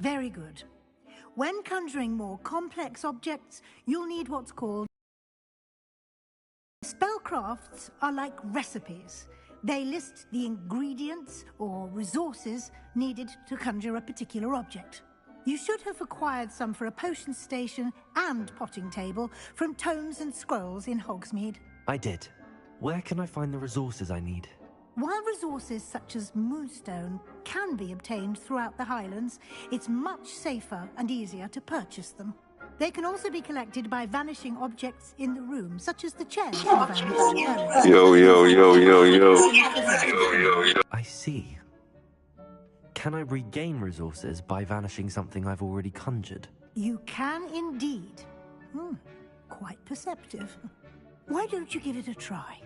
Very good. When conjuring more complex objects, you'll need what's called... Spellcrafts are like recipes. They list the ingredients or resources needed to conjure a particular object. You should have acquired some for a potion station and potting table from tomes and scrolls in Hogsmeade. I did. Where can I find the resources I need? While resources such as moonstone can be obtained throughout the Highlands, it's much safer and easier to purchase them. They can also be collected by vanishing objects in the room, such as the chairs you vanished earlier. Yo. I see. Can I regain resources by vanishing something I've already conjured? You can indeed. Quite perceptive. Why don't you give it a try?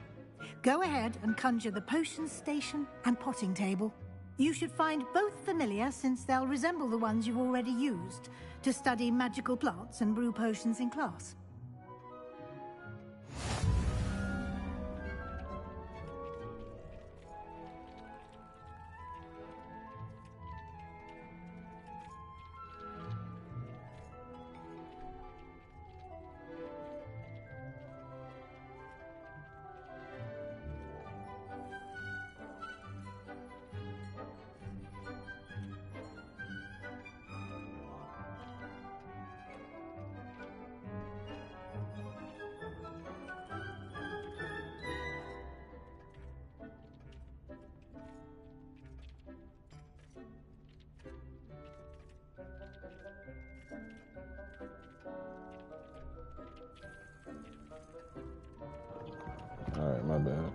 Go ahead and conjure the potion station and potting table. You should find both familiar, since they'll resemble the ones you've already used to study magical plants and brew potions in class. Alright, my bad.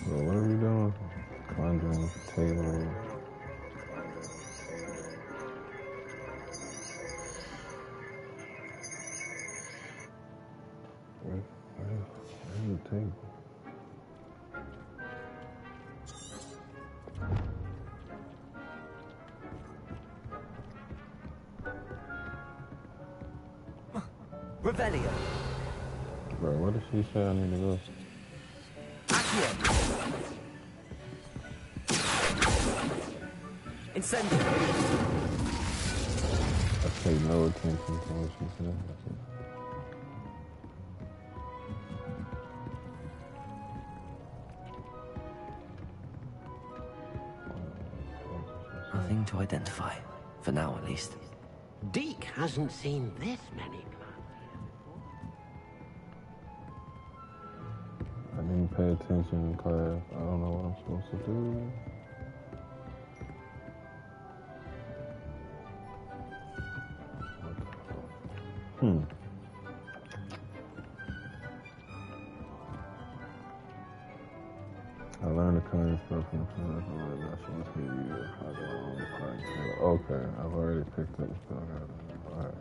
So what are we doing? Conjuring table. Where's the table? Revelio. Bro, what did she say I need to go? Accio. Incendio. I pay no attention to what she said. Nothing to identify. For now, at least. Deke hasn't seen this many plants. I didn't pay attention in class. I don't know what I'm supposed to do. I learned the kind of stuff from the that's what's me Okay, I've already picked up stuff. Alright.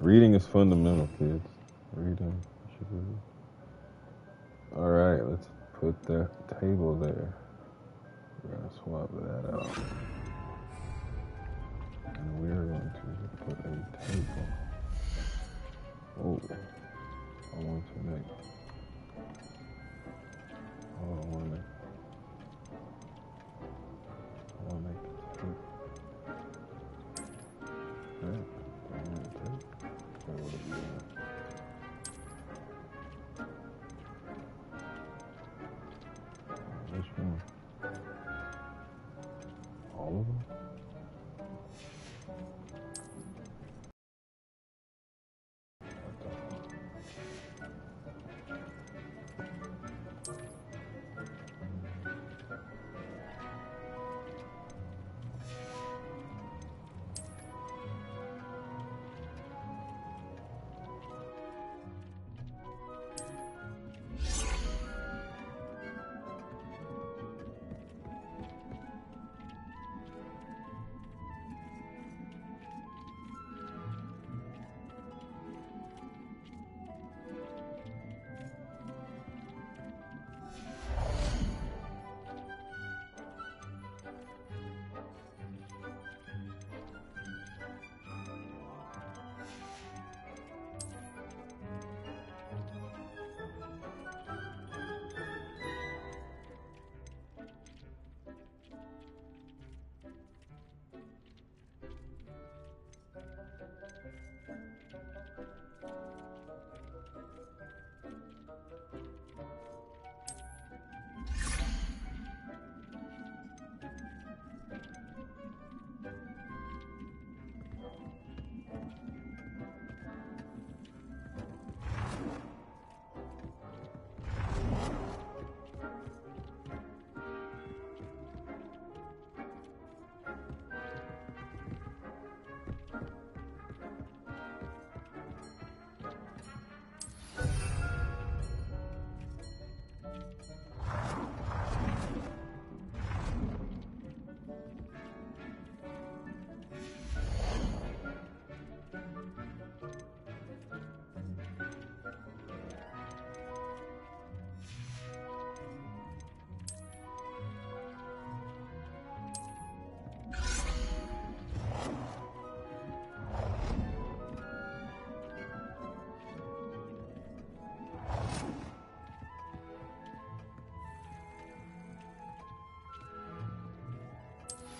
Reading is fundamental, kids. Reading should be. Alright, let's put that table there. We're gonna swap that out. And we're going to put a table. Oh, I want to make. Oh, I want to make the table. Right. I want to take. Or what do you want? Which one? All of them?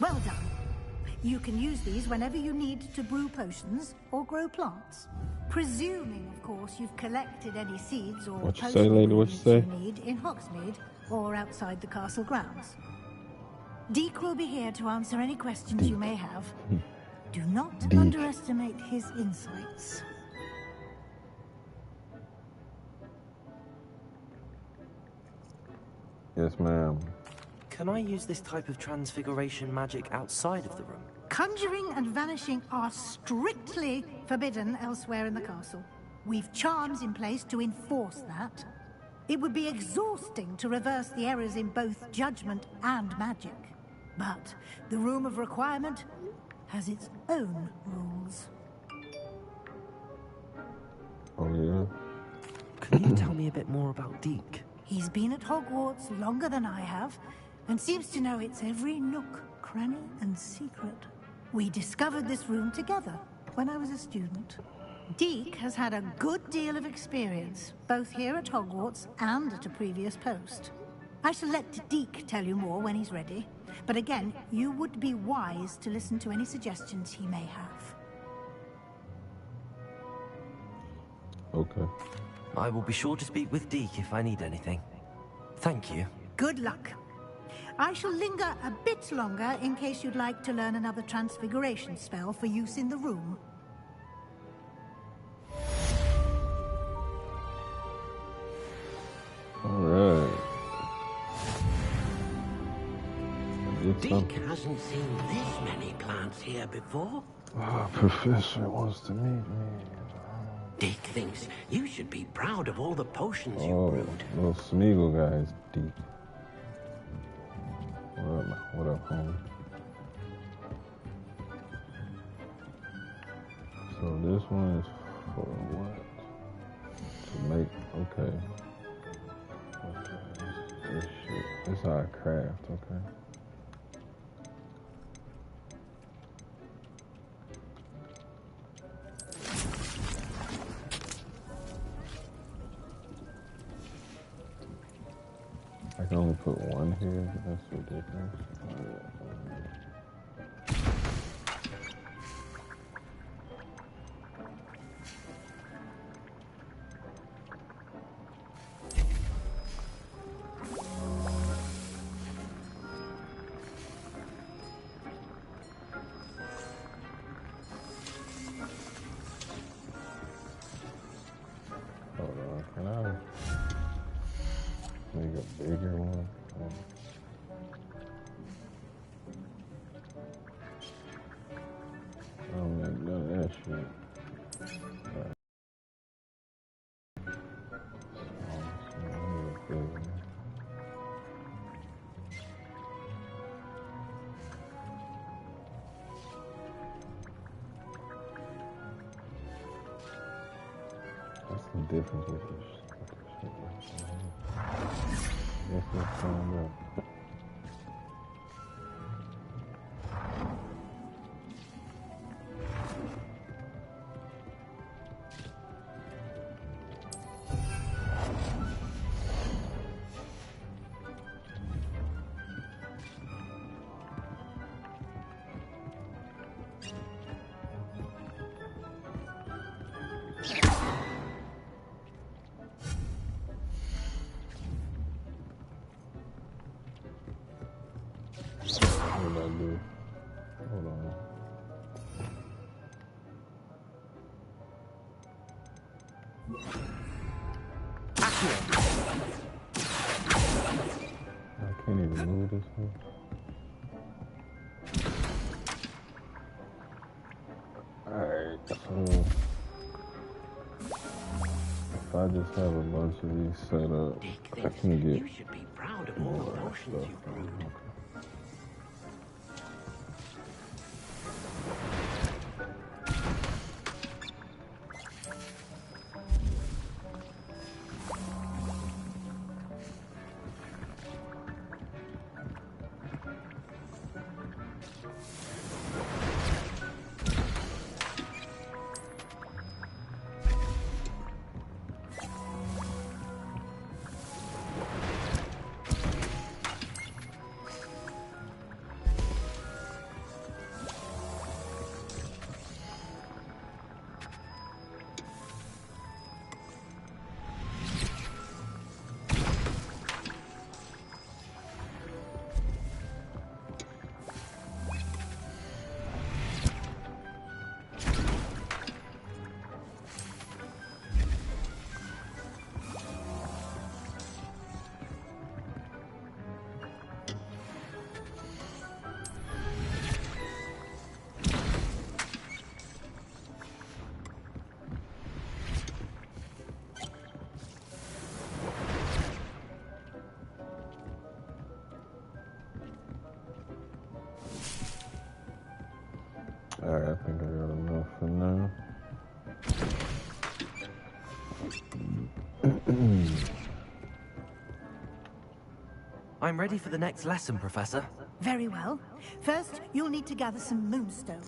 Well done. You can use these whenever you need to brew potions or grow plants. Presuming, of course, you've collected any seeds or What you say, potion lady? What you ingredients say? you need in Hogsmeade or outside the castle grounds. Deke will be here to answer any questions you may have. Do not Deke. underestimate his insights. Yes, ma'am. Can I use this type of transfiguration magic outside of the room? Conjuring and vanishing are strictly forbidden elsewhere in the castle. We've charms in place to enforce that. It would be exhausting to reverse the errors in both judgment and magic. But the Room of Requirement has its own rules. Oh, yeah? Can you tell me a bit more about Deke? He's been at Hogwarts longer than I have, and seems to know its every nook, cranny, and secret. We discovered this room together when I was a student. Deke has had a good deal of experience, both here at Hogwarts and at a previous post. I shall let Deke tell you more when he's ready, but again, you would be wise to listen to any suggestions he may have. Okay. I will be sure to speak with Deke if I need anything. Thank you. Good luck. I shall linger a bit longer in case you'd like to learn another transfiguration spell for use in the room. Alright. Deke hasn't seen this many plants here before. Oh, Professor wants to meet me. Deke thinks you should be proud of all the potions you Oh, brewed. little Smeagol guy is deep. What up, homie? So this one is for what? To make, okay. This shit, this is how I craft, okay. I can only put one here, that's ridiculous. Hold on, can I make a bigger one? I don't make none of that shit. Alright. So I need a bigger one. What's the difference with this shit? Let's find out. What did I do? Hold on. I can't even move this one. Alright, so if I just have a bunch of these set up, Deke I thinks can get you should be proud of all more the of that potions stuff. you brewed. I'm ready for the next lesson, Professor. Very well. First, you'll need to gather some moonstone.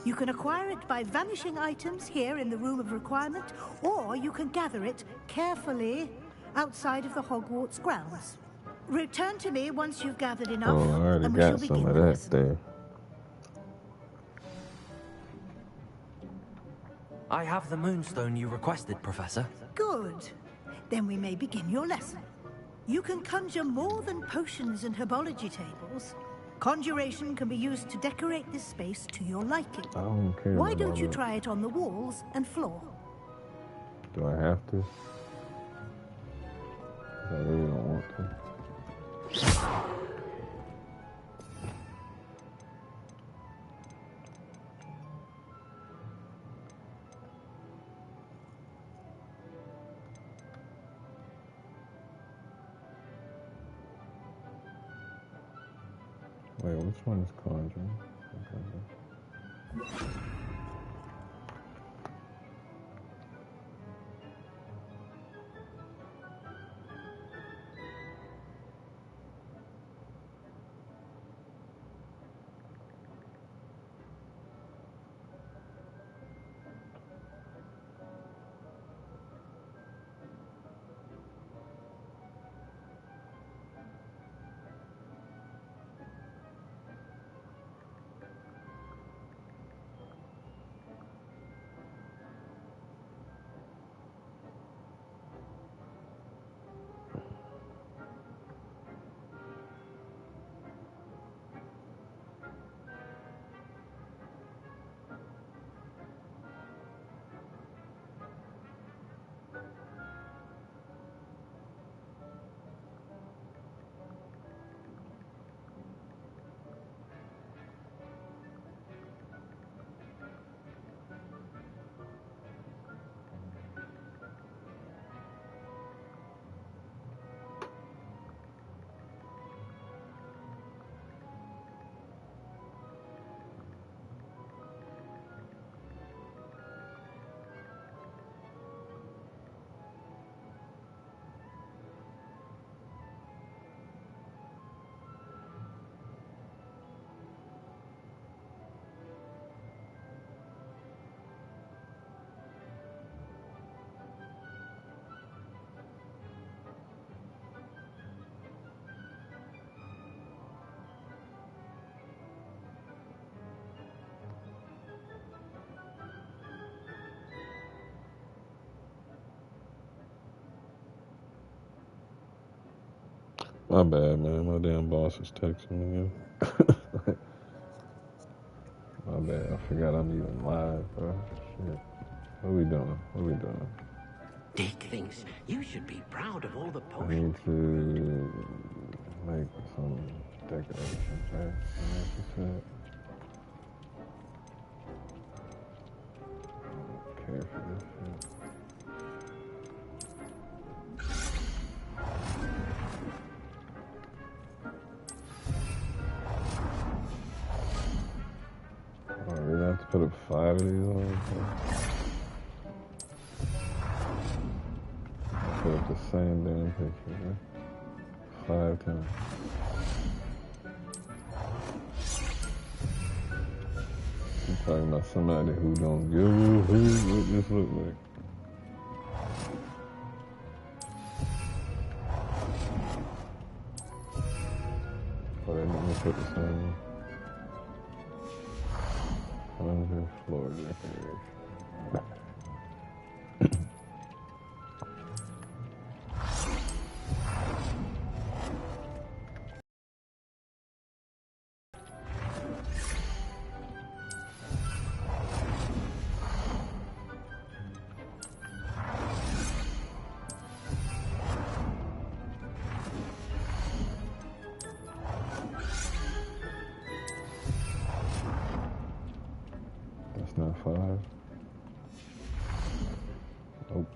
You can acquire it by vanishing items here in the Room of Requirement, or you can gather it carefully outside of the Hogwarts grounds. Return to me once you've gathered enough, Oh, I already and we shall got begin some of the that lesson. there. I have the moonstone you requested, Professor. Good. Then we may begin your lesson. You can conjure more than potions and herbology tables. Conjuration can be used to decorate this space to your liking. I don't care. Why don't about you it. try it on the walls and floor? Do I have to? 'Cause I really don't want to. Wait, which one is conjuring? Okay. My bad, man. My damn boss is texting me. My bad. I forgot I'm even live, bro. Shit. What we doing? What we doing? Dick thinks you should be proud of all the I need potions. to make some decorations, right? Like you said. I don't care for this shit. Oh, I really have to put up 5 of these on? I put up the same damn picture, right? 5 times. I'm talking about somebody who don't give a who what this look like. Oh, they didn't put the same one. 100 floor decoration. That's not 5. Oh,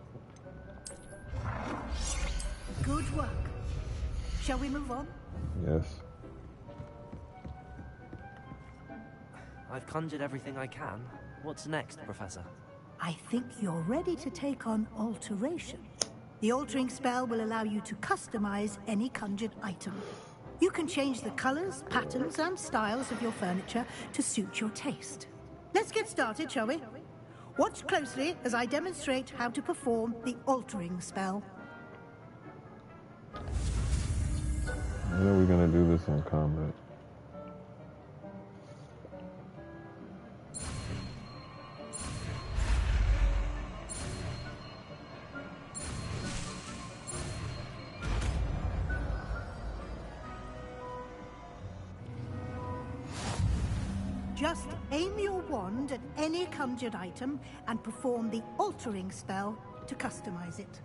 Good work. Shall we move on? yes. I've conjured everything I can. What's next, Professor? I think you're ready to take on alteration. The altering spell will allow you to customize any conjured item. You can change the colors, patterns, and styles of your furniture to suit your taste. Let's get started, shall we? Watch closely as I demonstrate how to perform the altering spell. When are we gonna do this in combat? Just aim your wand at any conjured item and perform the altering spell to customize it.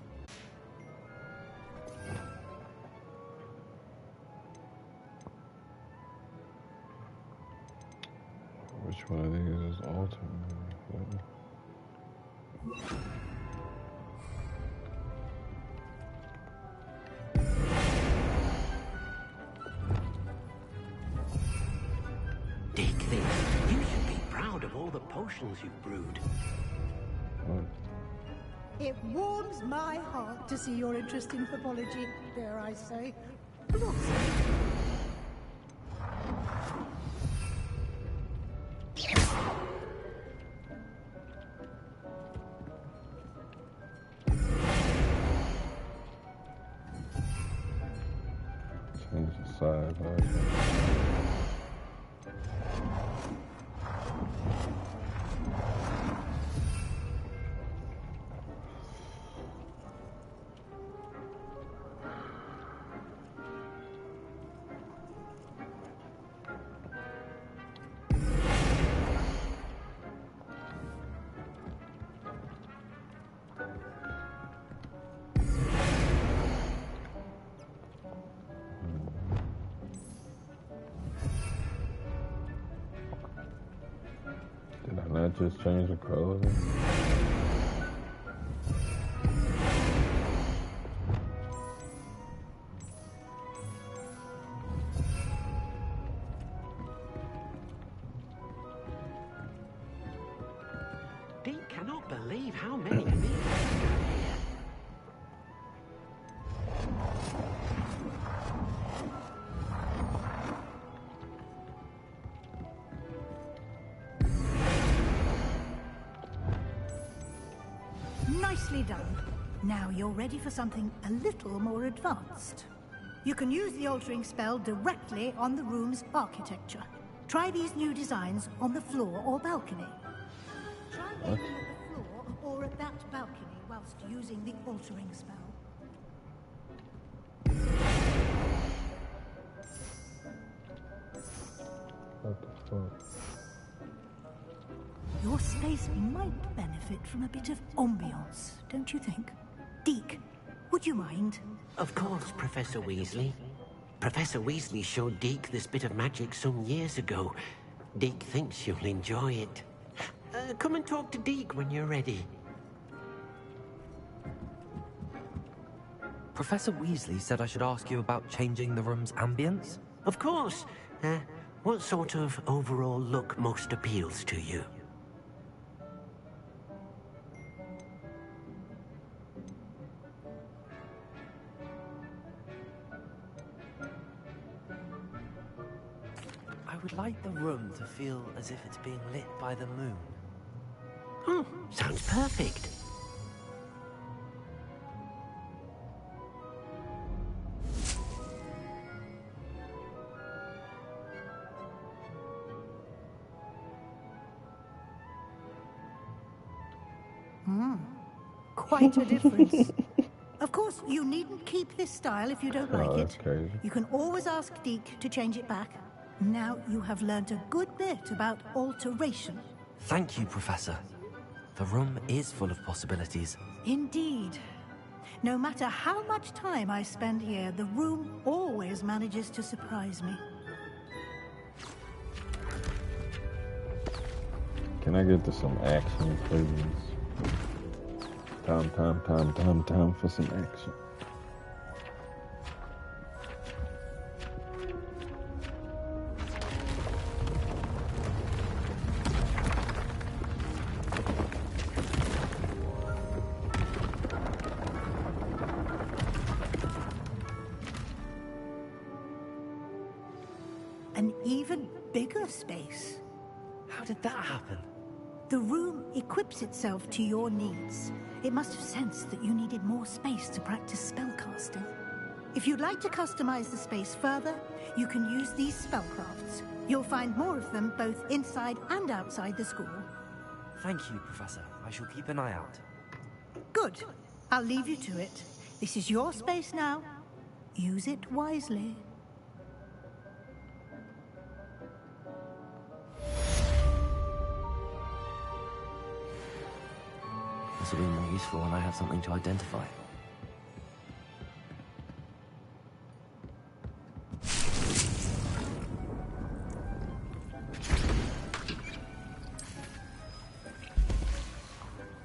Which one of these is altering? Dick thinks you should be proud of all the potions you've brewed. What? It warms my heart to see your interest in herbology, dare I say. Blossom. Change the size. Did I not just change the color? Deke cannot believe how many of these are here. Nicely done. Now you're ready for something a little more advanced. You can use the altering spell directly on the room's architecture. Try these new designs on the floor or balcony. Try aiming at the floor or at that balcony whilst using the altering spell. What the fuck? Your space might benefit from a bit of ambiance, don't you think? Deke, would you mind? Of course, Professor Weasley. Professor Weasley showed Deke this bit of magic some years ago. Deke thinks you'll enjoy it. Come and talk to Deke when you're ready. Professor Weasley said I should ask you about changing the room's ambience? Of course. What sort of overall look most appeals to you? I would like the room to feel as if it's being lit by the moon. Oh, sounds perfect. Quite a difference. Of course, you needn't keep this style if you don't like that's it. crazy. You can always ask Deke to change it back. Now you have learnt a good bit about alteration. Thank you, Professor. The room is full of possibilities. Indeed. No matter how much time I spend here, the room always manages to surprise me. Can I get to some action, please? Time for some action. an even bigger space. How did that happen? The room equips itself to your needs. It must have sensed that you needed more space to practice spellcasting. If you'd like to customize the space further, you can use these spellcrafts. You'll find more of them both inside and outside the school. Thank you, Professor. I shall keep an eye out. Good. I'll leave you to it. This is your space now. Use it wisely. This will be more useful when I have something to identify.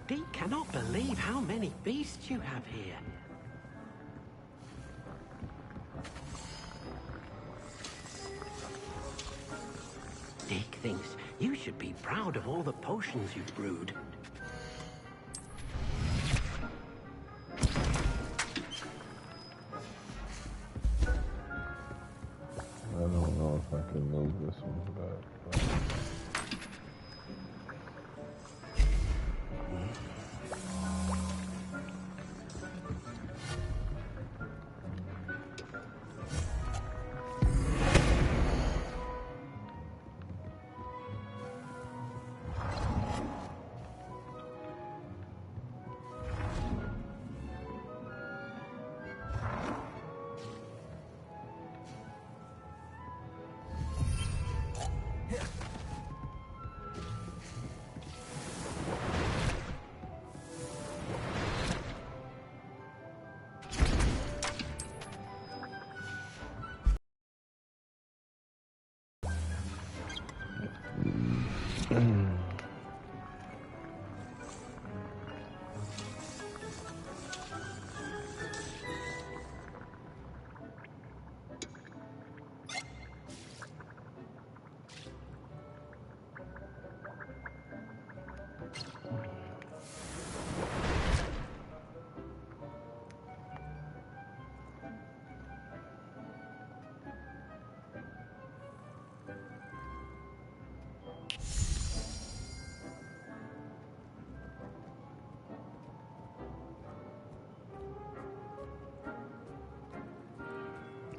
Deke cannot believe how many beasts you have here. Deke thinks you should be proud of all the potions you've brewed. I don't know if I can move this one back.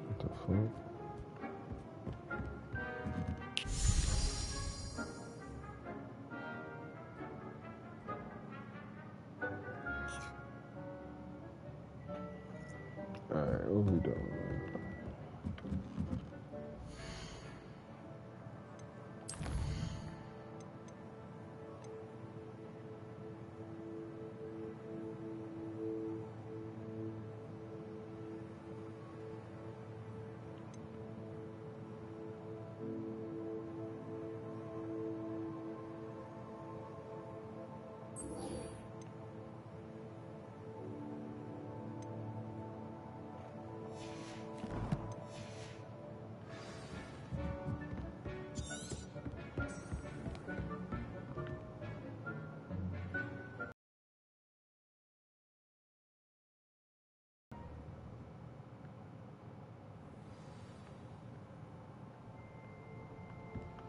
What the fuck? Alright, what we doing?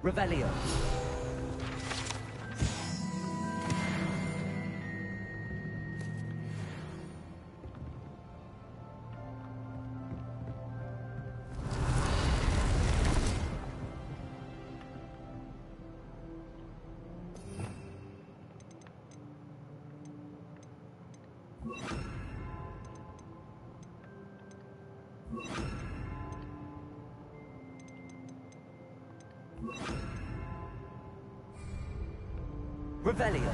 Revelio. Revelio.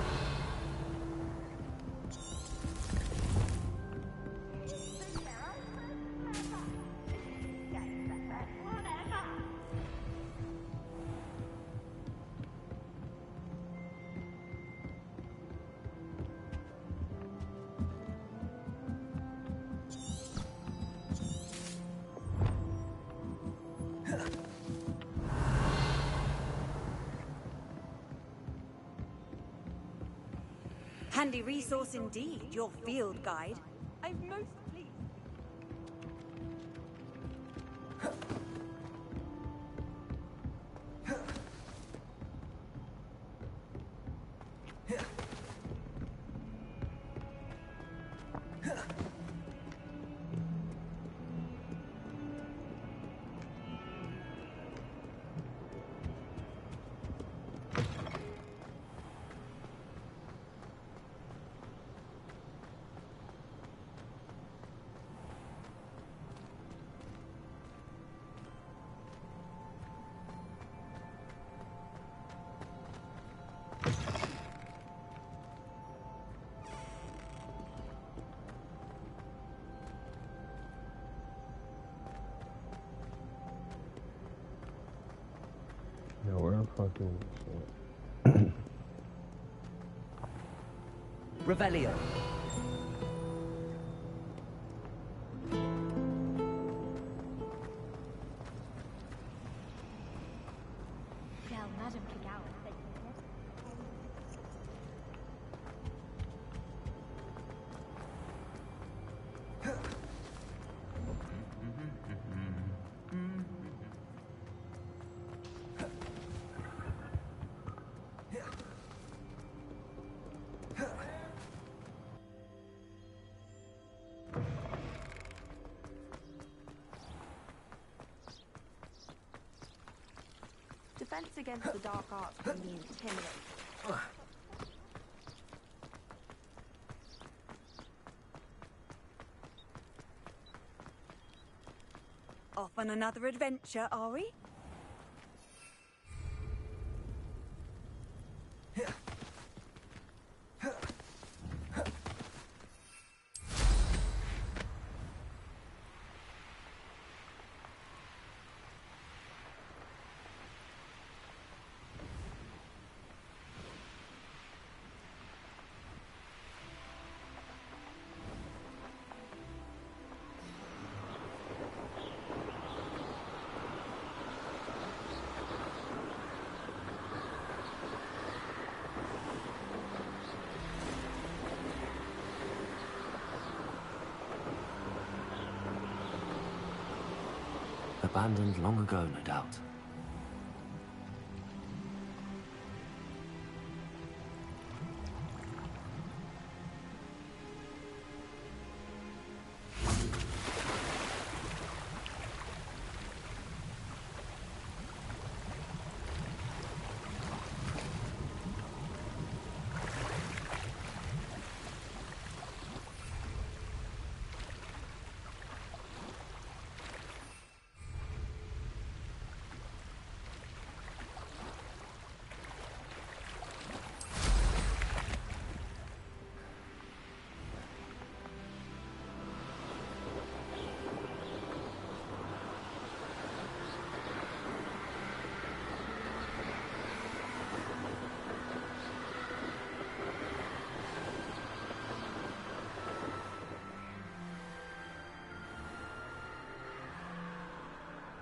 Handy resource indeed, your field guide. I'm most pleased. fucking Revelio. Now, Madame Kagawa said defense against the dark arts can be intimidating. Off on another adventure, are we? Abandoned long ago, no doubt.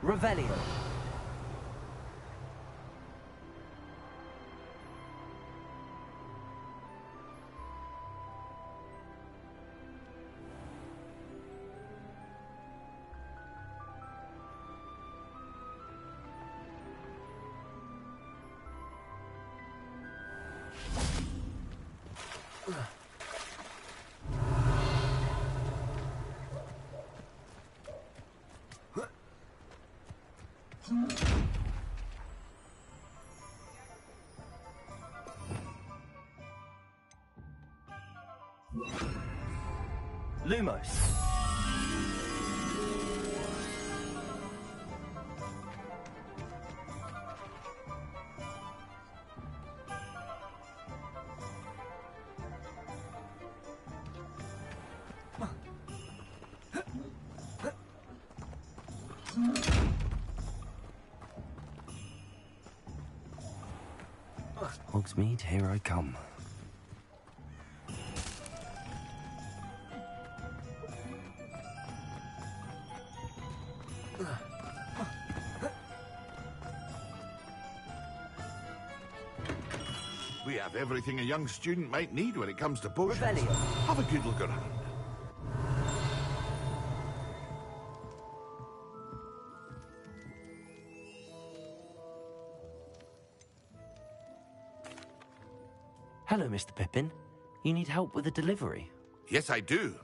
Revelio. Lumos. Hogsmeade, here I come. We have everything a young student might need when it comes to potions. Revelio. Have a good look around. Hello, Mr. Pippin. You need help with a delivery? Yes, I do.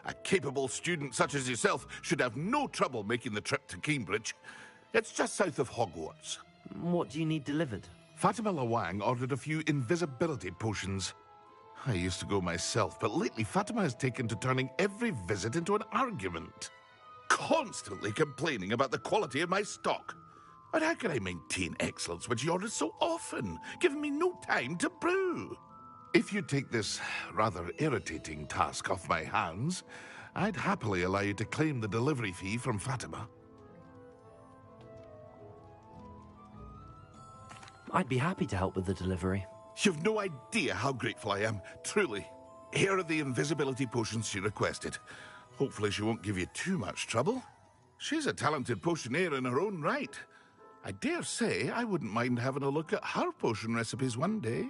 A capable student such as yourself should have no trouble making the trip to Cambridge. It's just south of Hogwarts. What do you need delivered? Fatima Lawang ordered a few invisibility potions. I used to go myself, but lately Fatima has taken to turning every visit into an argument. Constantly complaining about the quality of my stock. But how can I maintain excellence when she orders so often, giving me no time to brew? If you take this rather irritating task off my hands, I'd happily allow you to claim the delivery fee from Fatima. I'd be happy to help with the delivery. You've no idea how grateful I am, truly. Here are the invisibility potions she requested. Hopefully she won't give you too much trouble. She's a talented potioneer in her own right. I dare say I wouldn't mind having a look at her potion recipes one day.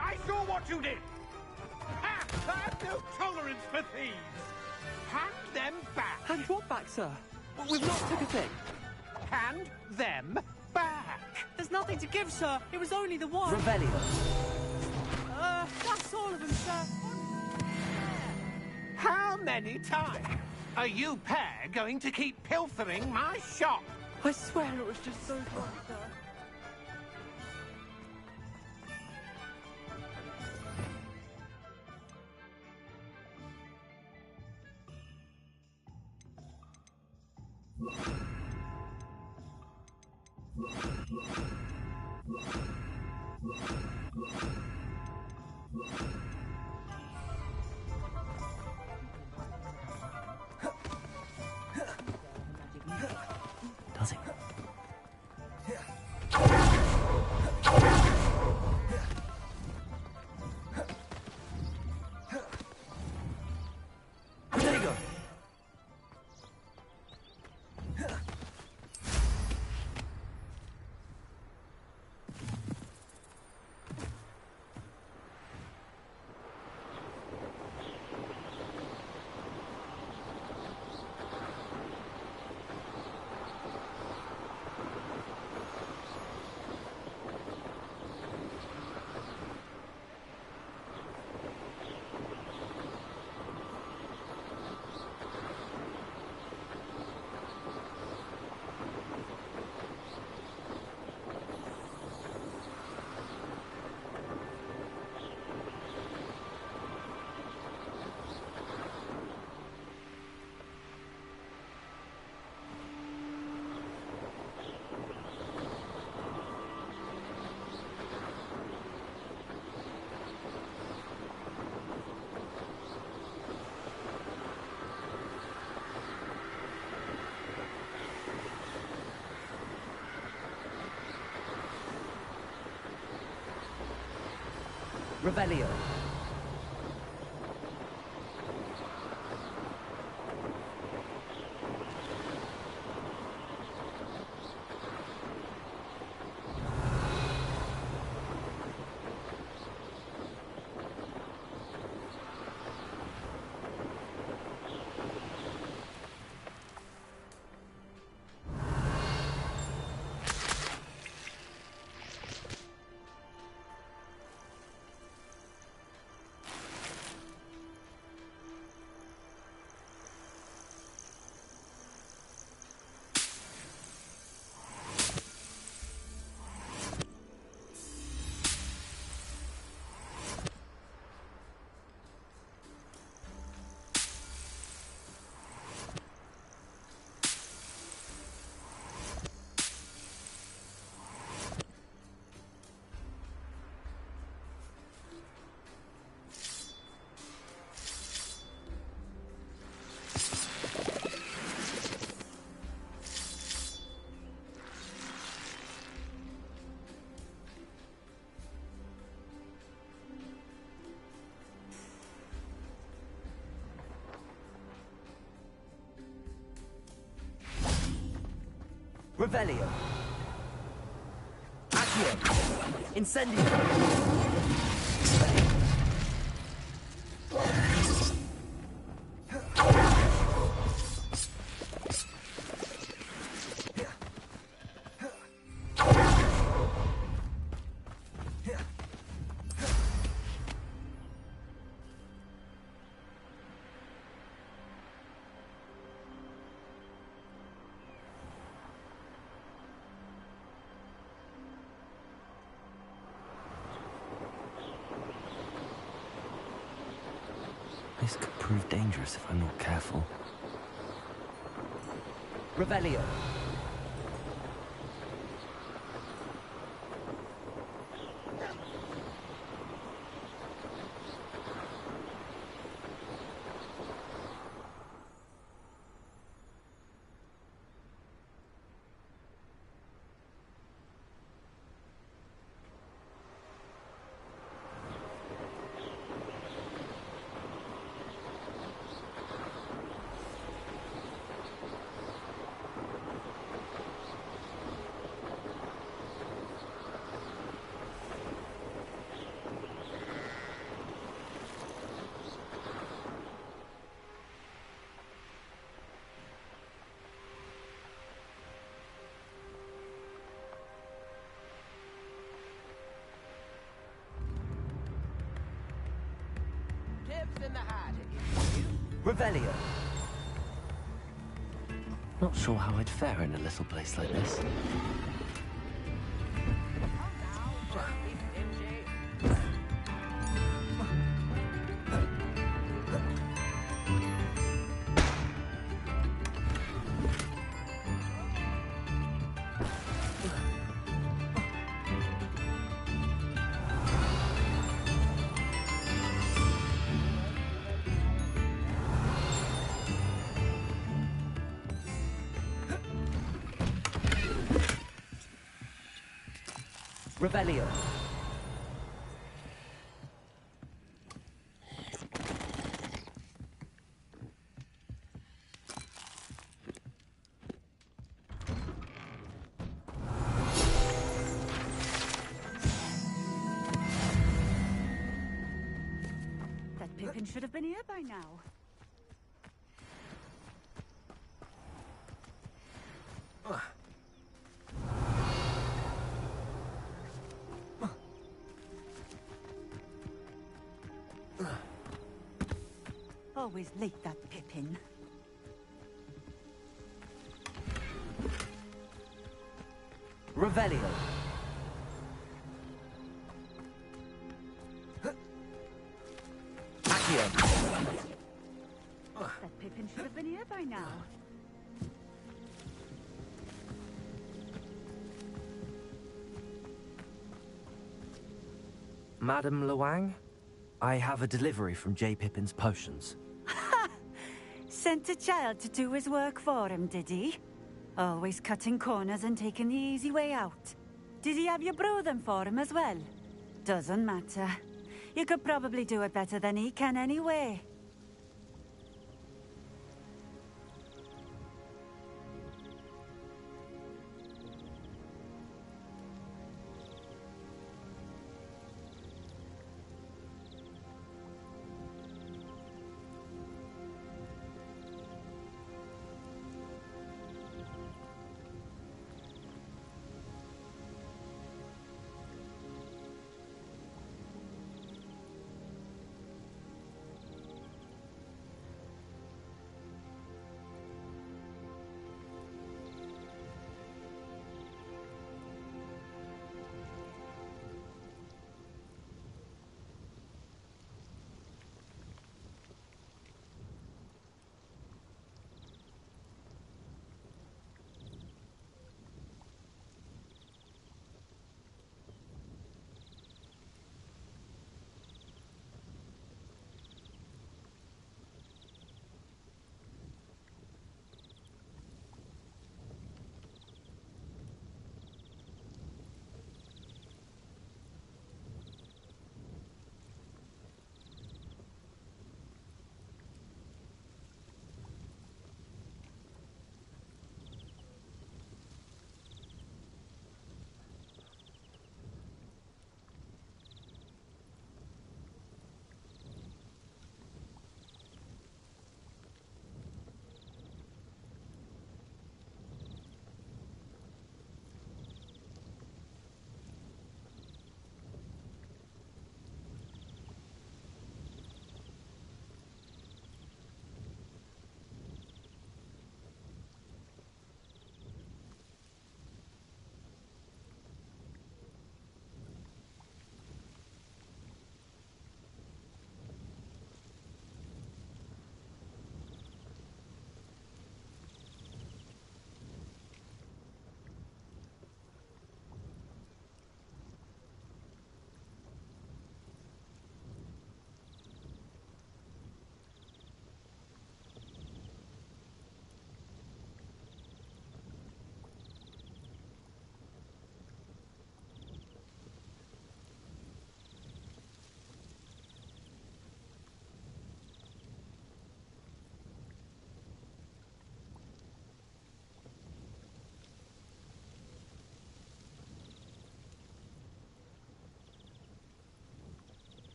I saw what you did! Ha! I have no tolerance for thieves! Hand them back! Hand what back, sir? We've not took a thing. Hand them back! There's nothing to give, sir. It was only the one. Revelio. That's all of them, sir. How many times are you pair going to keep pilfering my shop? I swear it was just so fun, sir. Does it? There you go. Revelio. Revelio. Accio. Incendio. This could prove dangerous if I'm not careful. Revelio. Revelio. Not sure how I'd fare in a little place like this. Revelio. That Pippin should have been here by now. Always late, that Pippin. Revelio. Accio. That Pippin should have been here by now. Madam Luang, I have a delivery from J. Pippin's potions. Sent a child to do his work for him, did he? Always cutting corners and taking the easy way out. Did he have you brew them for him as well? Doesn't matter. You could probably do it better than he can anyway.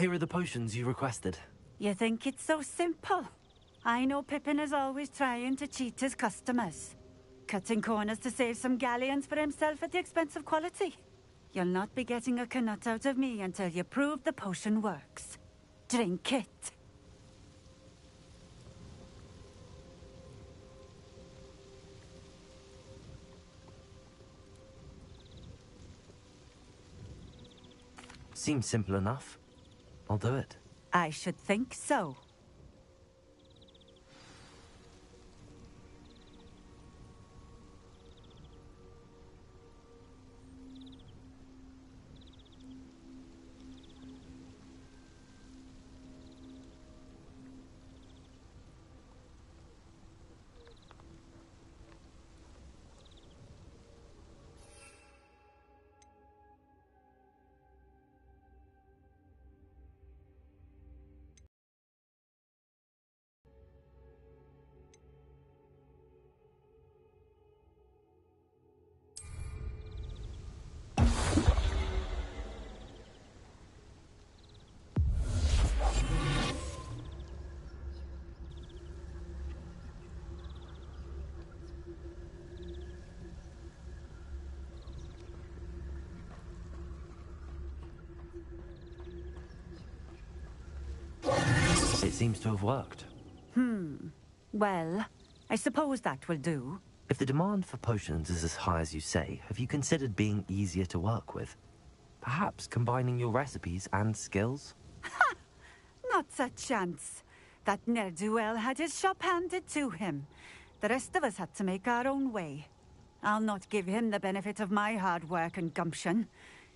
Here are the potions you requested. You think it's so simple? I know Pippin is always trying to cheat his customers. Cutting corners to save some galleons for himself at the expense of quality. You'll not be getting a canut out of me until you prove the potion works. Drink it. Seems simple enough. I'll do it. I should think so. It seems to have worked. Well, I suppose that will do. If the demand for potions is as high as you say, have you considered being easier to work with? Perhaps combining your recipes and skills? Not a chance. That ne'er-do-well had his shop handed to him. The rest of us had to make our own way. I'll not give him the benefit of my hard work and gumption.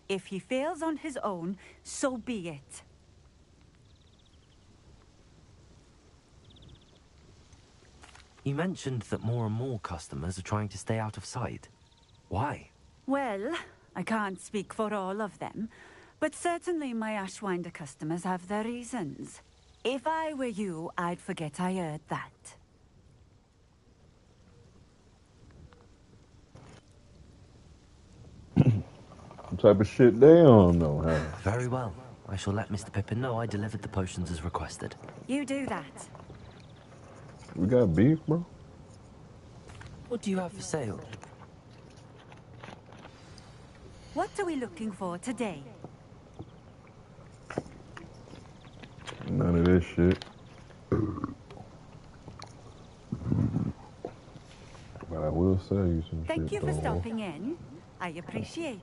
If he fails on his own, so be it. You mentioned that more and more customers are trying to stay out of sight. Why? Well, I can't speak for all of them, but certainly my Ashwinder customers have their reasons. If I were you, I'd forget I heard that. What type of shit they on, though, huh? Very well. I shall let Mr. Pippin know I delivered the potions as requested. You do that. We got beef, bro? What do you have for sale? What are we looking for today? None of this shit. But I will sell you some Thank shit, you for though. stopping in. I appreciate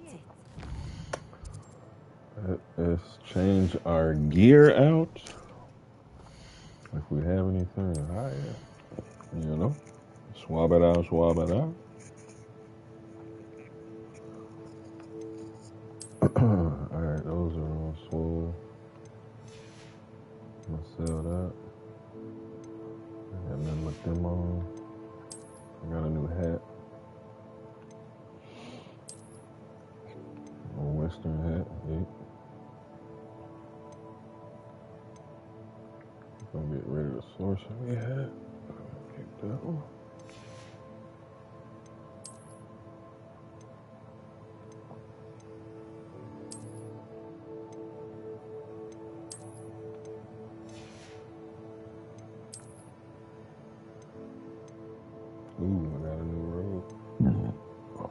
it. Let's change our gear out. If we have anything higher, you know, swab it out, swab it out. Alright, those are all swole. I'm gonna sell that. I got nothing with them on. I got a new hat. A Western hat, yeah. Gonna get rid of the sorcery we had. Keep that one. Ooh, I got a new robe. Oh.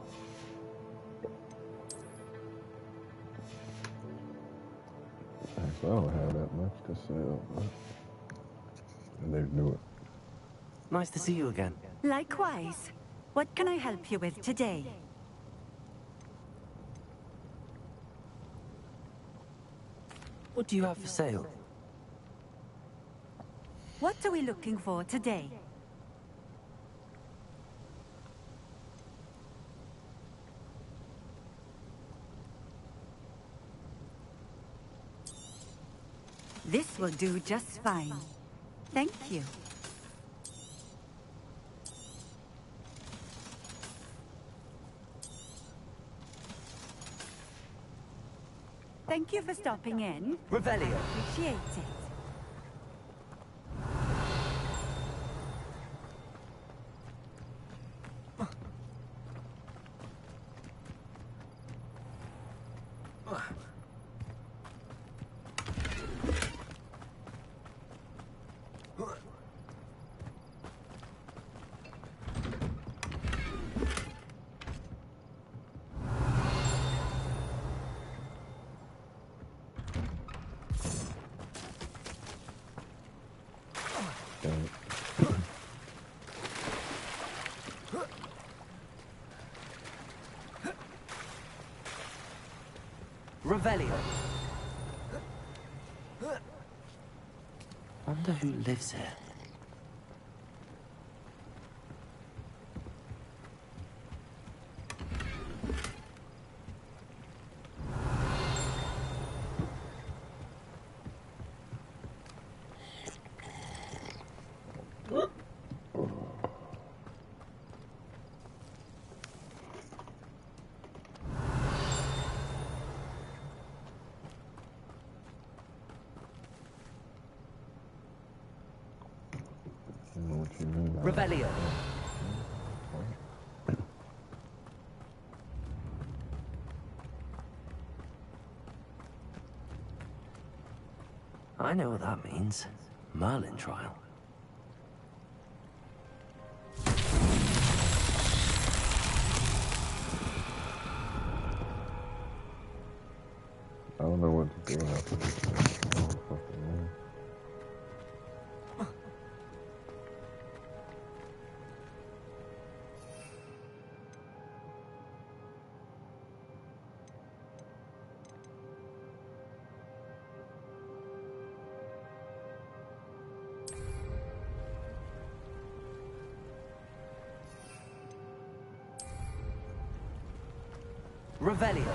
So I don't have that much to sell, but they do it. Nice to see you again. Likewise. What can I help you with today? What do you have for sale? What are we looking for today? This will do just fine. Thank you. Thank you for stopping in. Revelio. Appreciate it. Revelio. Wonder who lives here. Revelio. I know what that means. Merlin trial. I don't know what to do after this. Oh, fucking man. Revelio.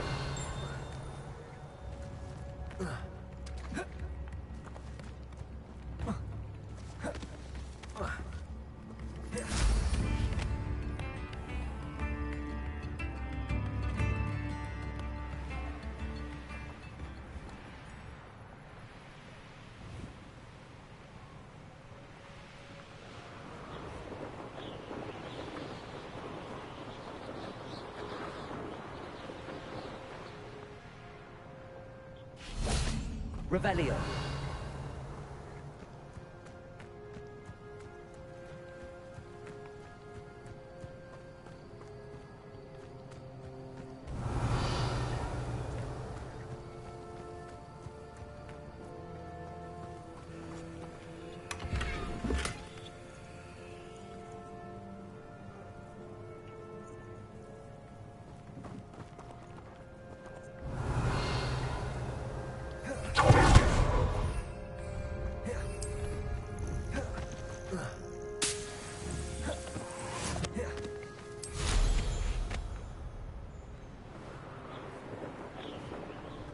Revelio.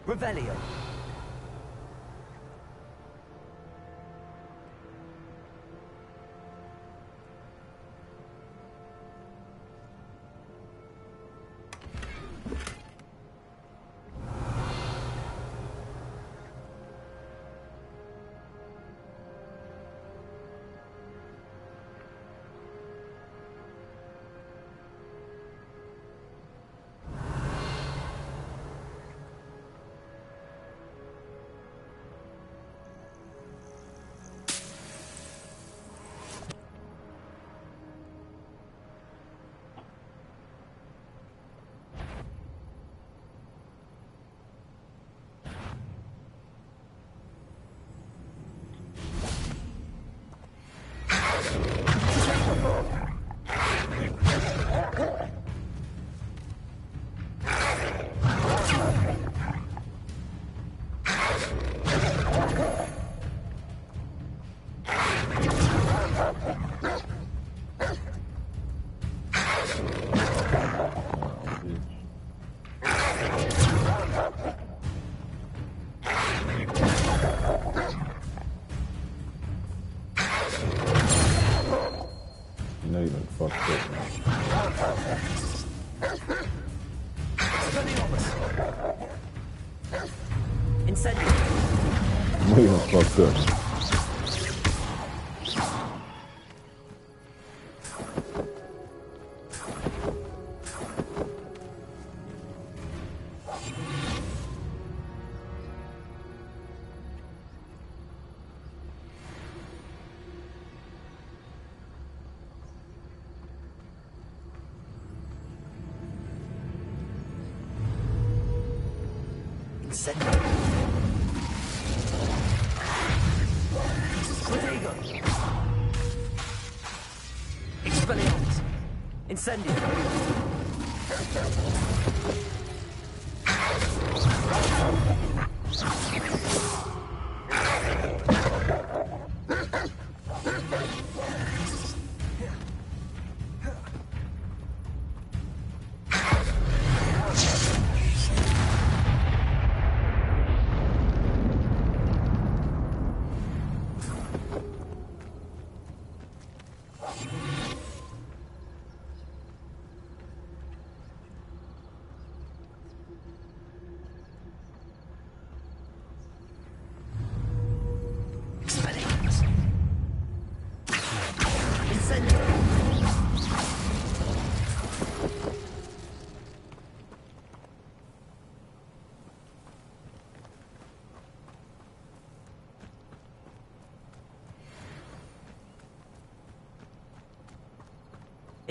Revelio. You know you done fucked up, man. Incendio. You know you done fucked up. Incendio.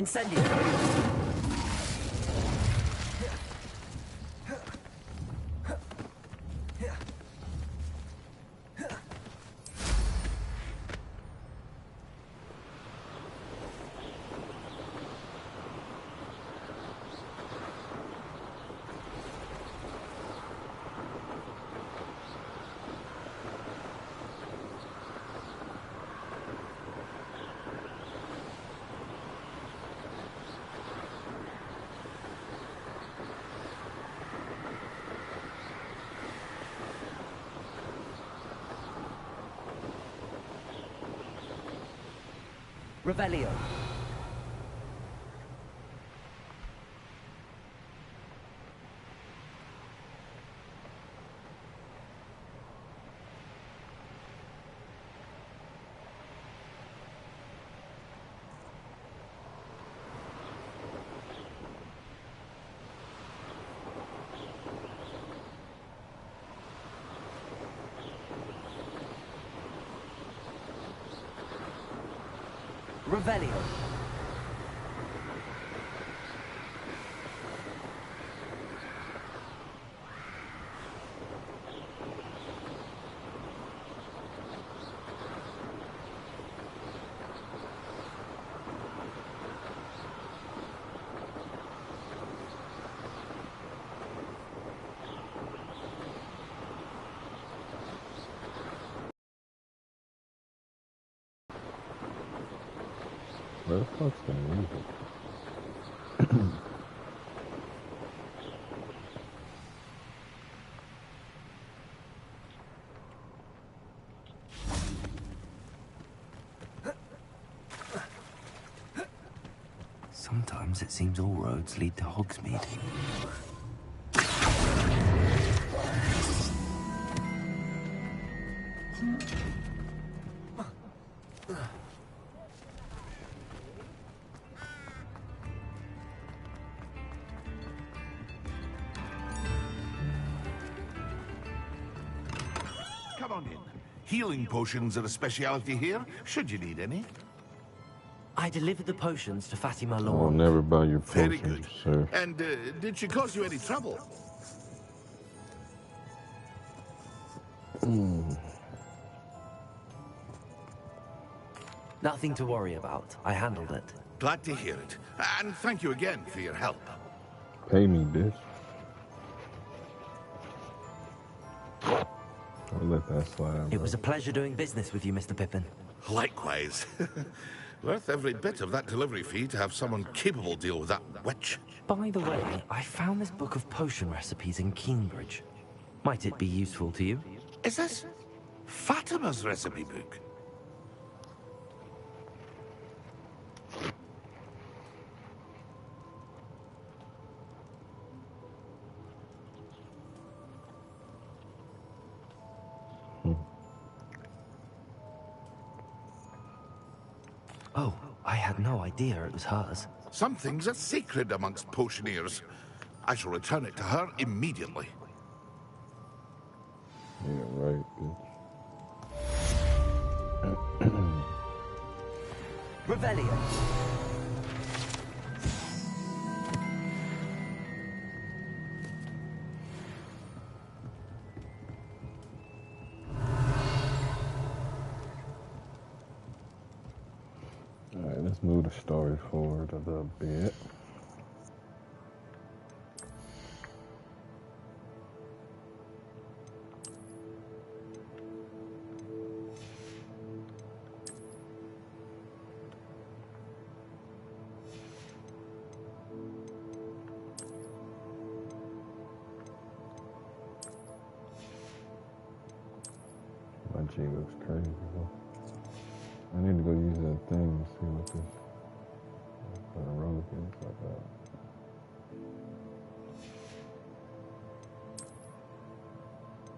Incendio. Revelio. Revelio. Where the fuck's the music? Sometimes it seems all roads lead to Hogsmeade. Come on in. Healing potions are a speciality here, should you need any. I delivered the potions to Fatima I will Laurent. never buy your Very potions, good. sir. And did she cause you any trouble? Nothing to worry about. I handled it. Glad to hear it. And thank you again for your help. Pay me, bitch. I'll let that slide. It was a pleasure doing business with you, Mr. Pippin. Likewise. Worth every bit of that delivery fee to have someone capable deal with that witch. By the way, I found this book of potion recipes in Cambridge. Might it be useful to you? Is this Fatima's recipe book? Oh, I had no idea it was hers. Some things are sacred amongst potioneers. I shall return it to her immediately. Yeah, right, bitch. Revelio. Alright, let's move the story forward a little bit. My G looks crazy, bro. I need to go use that thing to see what this roller game's about.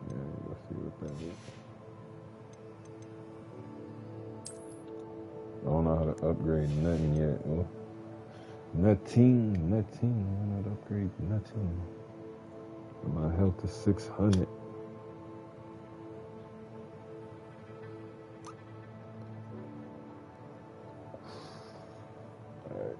Yeah, let's see what that is. I don't know how to upgrade nothing yet. Oh, nothing. I don't know how to upgrade nothing. My health is 600. Alright.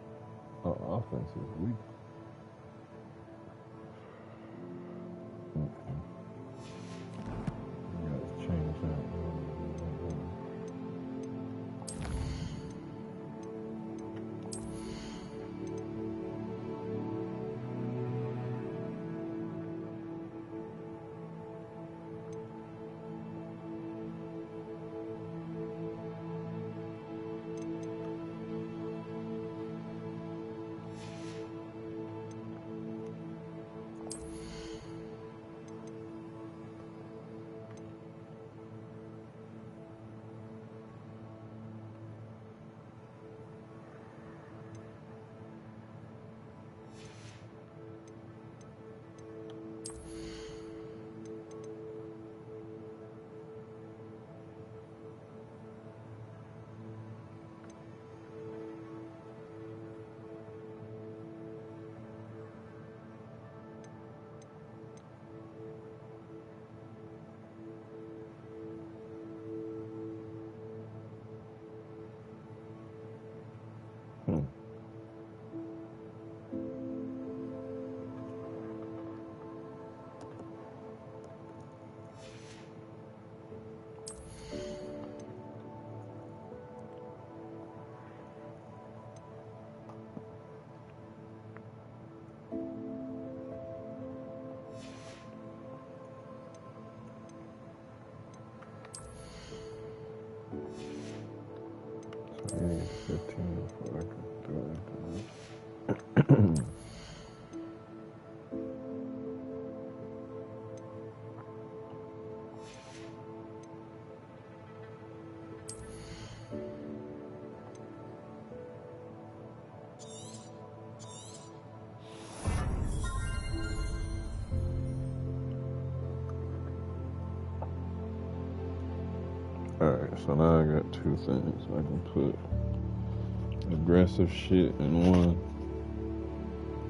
Alright, so now I got two things. I can put aggressive shit in one.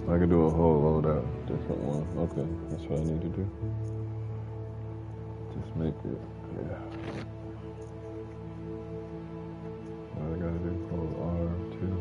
I can do a whole loadout, different one. Okay, that's what I need to do. Just make it, yeah. Now I gotta do hold R too.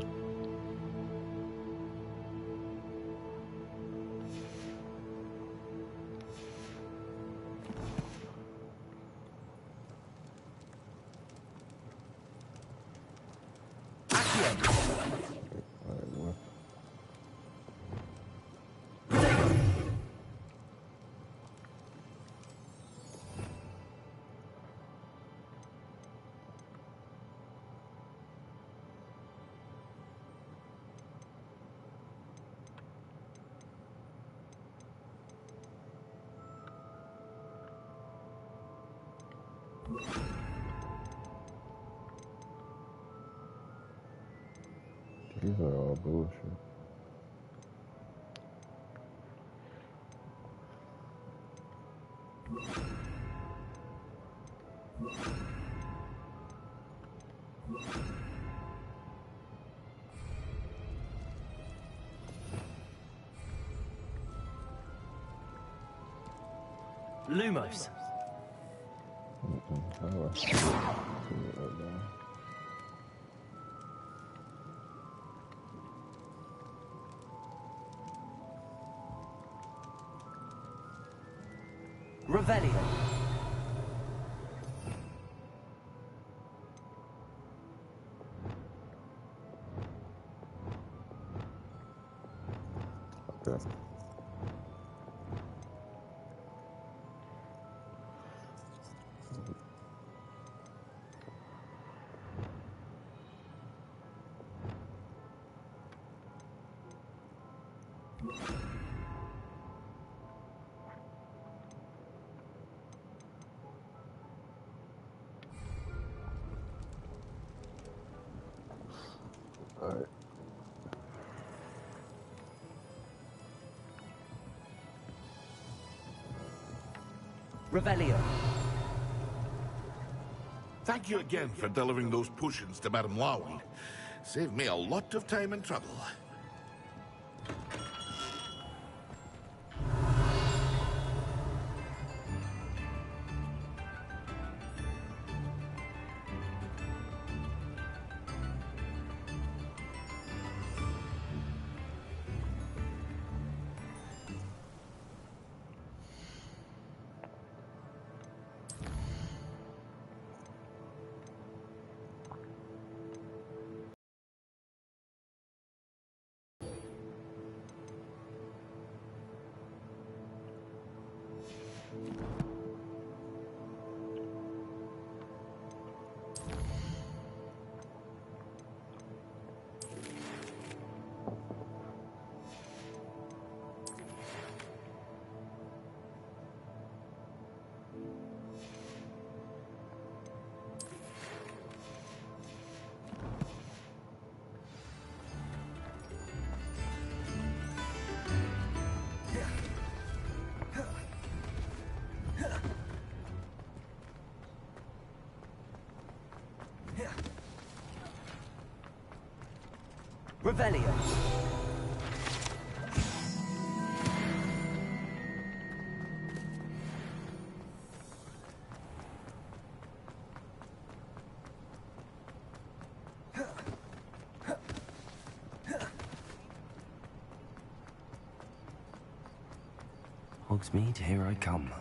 These are all bullshit. Lumos. How do I see it right now? Revelio. Okay. All right. Revelio. Thank you again for delivering those potions to Madame Lowen. Saved me a lot of time and trouble. Revelio. Hogsmeade, here I come.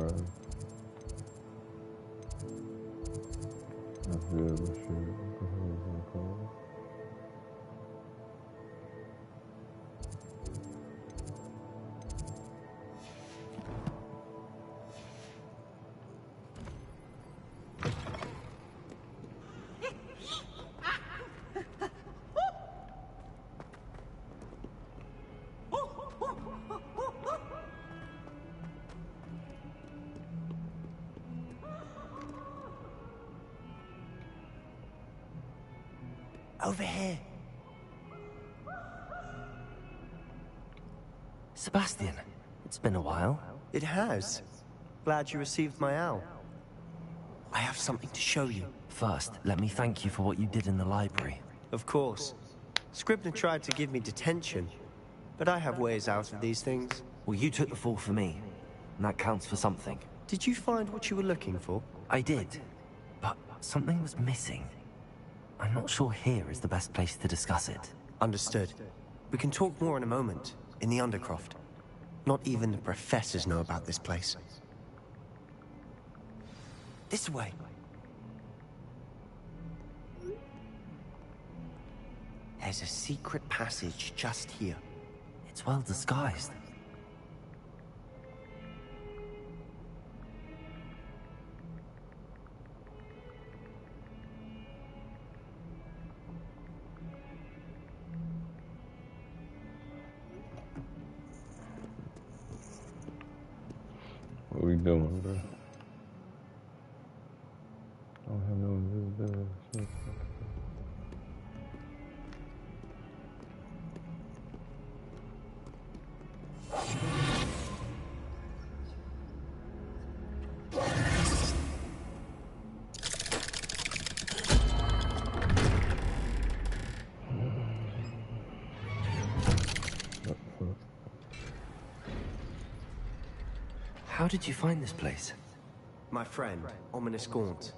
surprise. That's good, but shit. What the hell is that called? Over here. Sebastian, it's been a while. It has. Glad you received my owl. I have something to show you. First, let me thank you for what you did in the library. Of course. Scribner tried to give me detention, but I have ways out of these things. Well, you took the fall for me, and that counts for something. Did you find what you were looking for? I did, but something was missing. I'm not sure here is the best place to discuss it. Understood. We can talk more in a moment, in the Undercroft. Not even the professors know about this place. This way. There's a secret passage just here. It's well disguised. What we doing, bro? I don't have no invisibility. Shit. How did you find this place? My friend, Ominous Gaunt.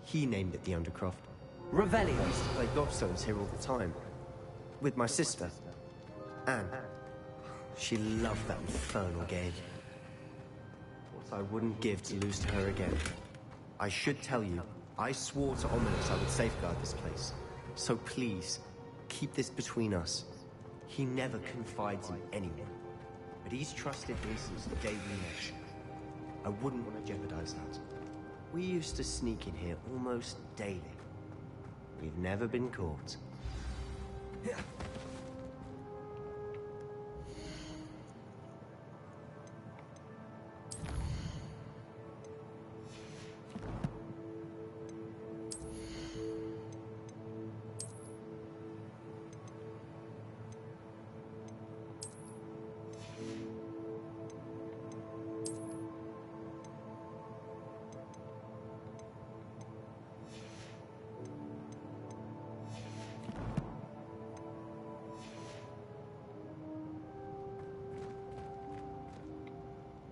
He named it the Undercroft. Revelio. I used to play gobstones here all the time. With my sister, Anne. She loved that infernal game. What I wouldn't give to lose to her again. I should tell you, I swore to Ominous I would safeguard this place. So please, keep this between us. He never confides in anyone. But he's trusted me since the day we met. I wouldn't want to jeopardize that. We used to sneak in here almost daily. We've never been caught.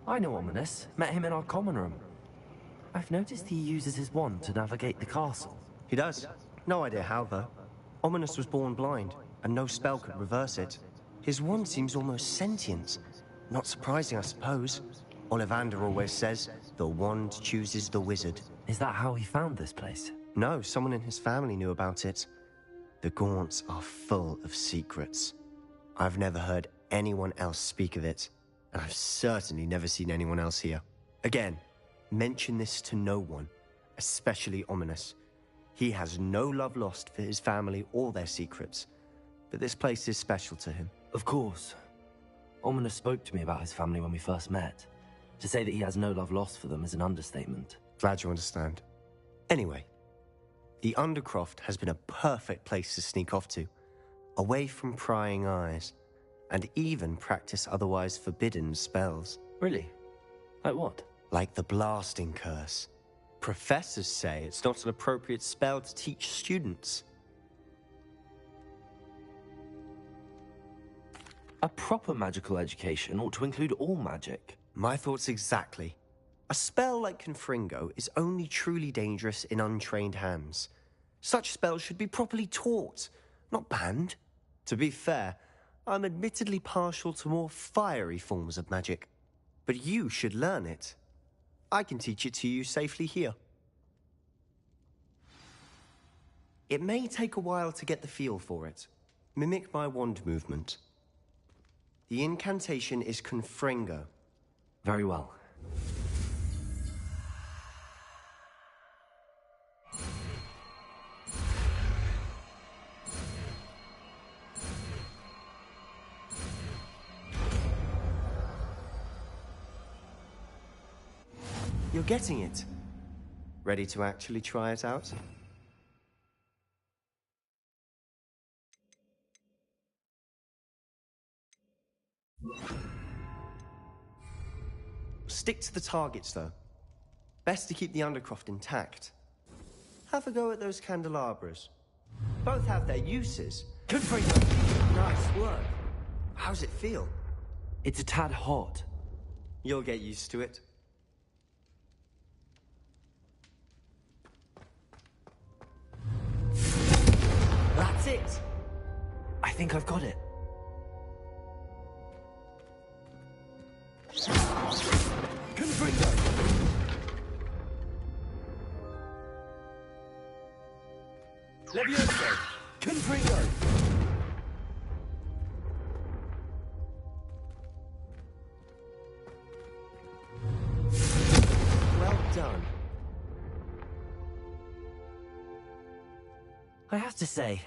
I know Ominous. Met him in our common room. I've noticed he uses his wand to navigate the castle. He does. No idea how, though. Ominous was born blind, and no spell could reverse it. His wand seems almost sentient. Not surprising, I suppose. Ollivander always says, the wand chooses the wizard. Is that how he found this place? No, someone in his family knew about it. The Gaunts are full of secrets. I've never heard anyone else speak of it, and I've certainly never seen anyone else here. Again, mention this to no one, especially Ominous. He has no love lost for his family or their secrets, but this place is special to him. Of course. Ominous spoke to me about his family when we first met. To say that he has no love lost for them is an understatement. Glad you understand. Anyway, the Undercroft has been a perfect place to sneak off to, away from prying eyes, and even practice otherwise forbidden spells. Really? Like what? Like the blasting curse. Professors say it's not an appropriate spell to teach students. A proper magical education ought to include all magic. My thoughts exactly. A spell like Confringo is only truly dangerous in untrained hands. Such spells should be properly taught, not banned. To be fair, I'm admittedly partial to more fiery forms of magic. But you should learn it. I can teach it to you safely here. It may take a while to get the feel for it. Mimic my wand movement. The incantation is Confringo. Very well. You're getting it. Ready to actually try it out? Stick to the targets, though. Best to keep the Undercroft intact. Have a go at those candelabras. Both have their uses. Confringo! Nice work. How's it feel? It's a tad hot. You'll get used to it. That's it! I think I've got it. Confringo! Levioso! Confringo! Well done. I have to say,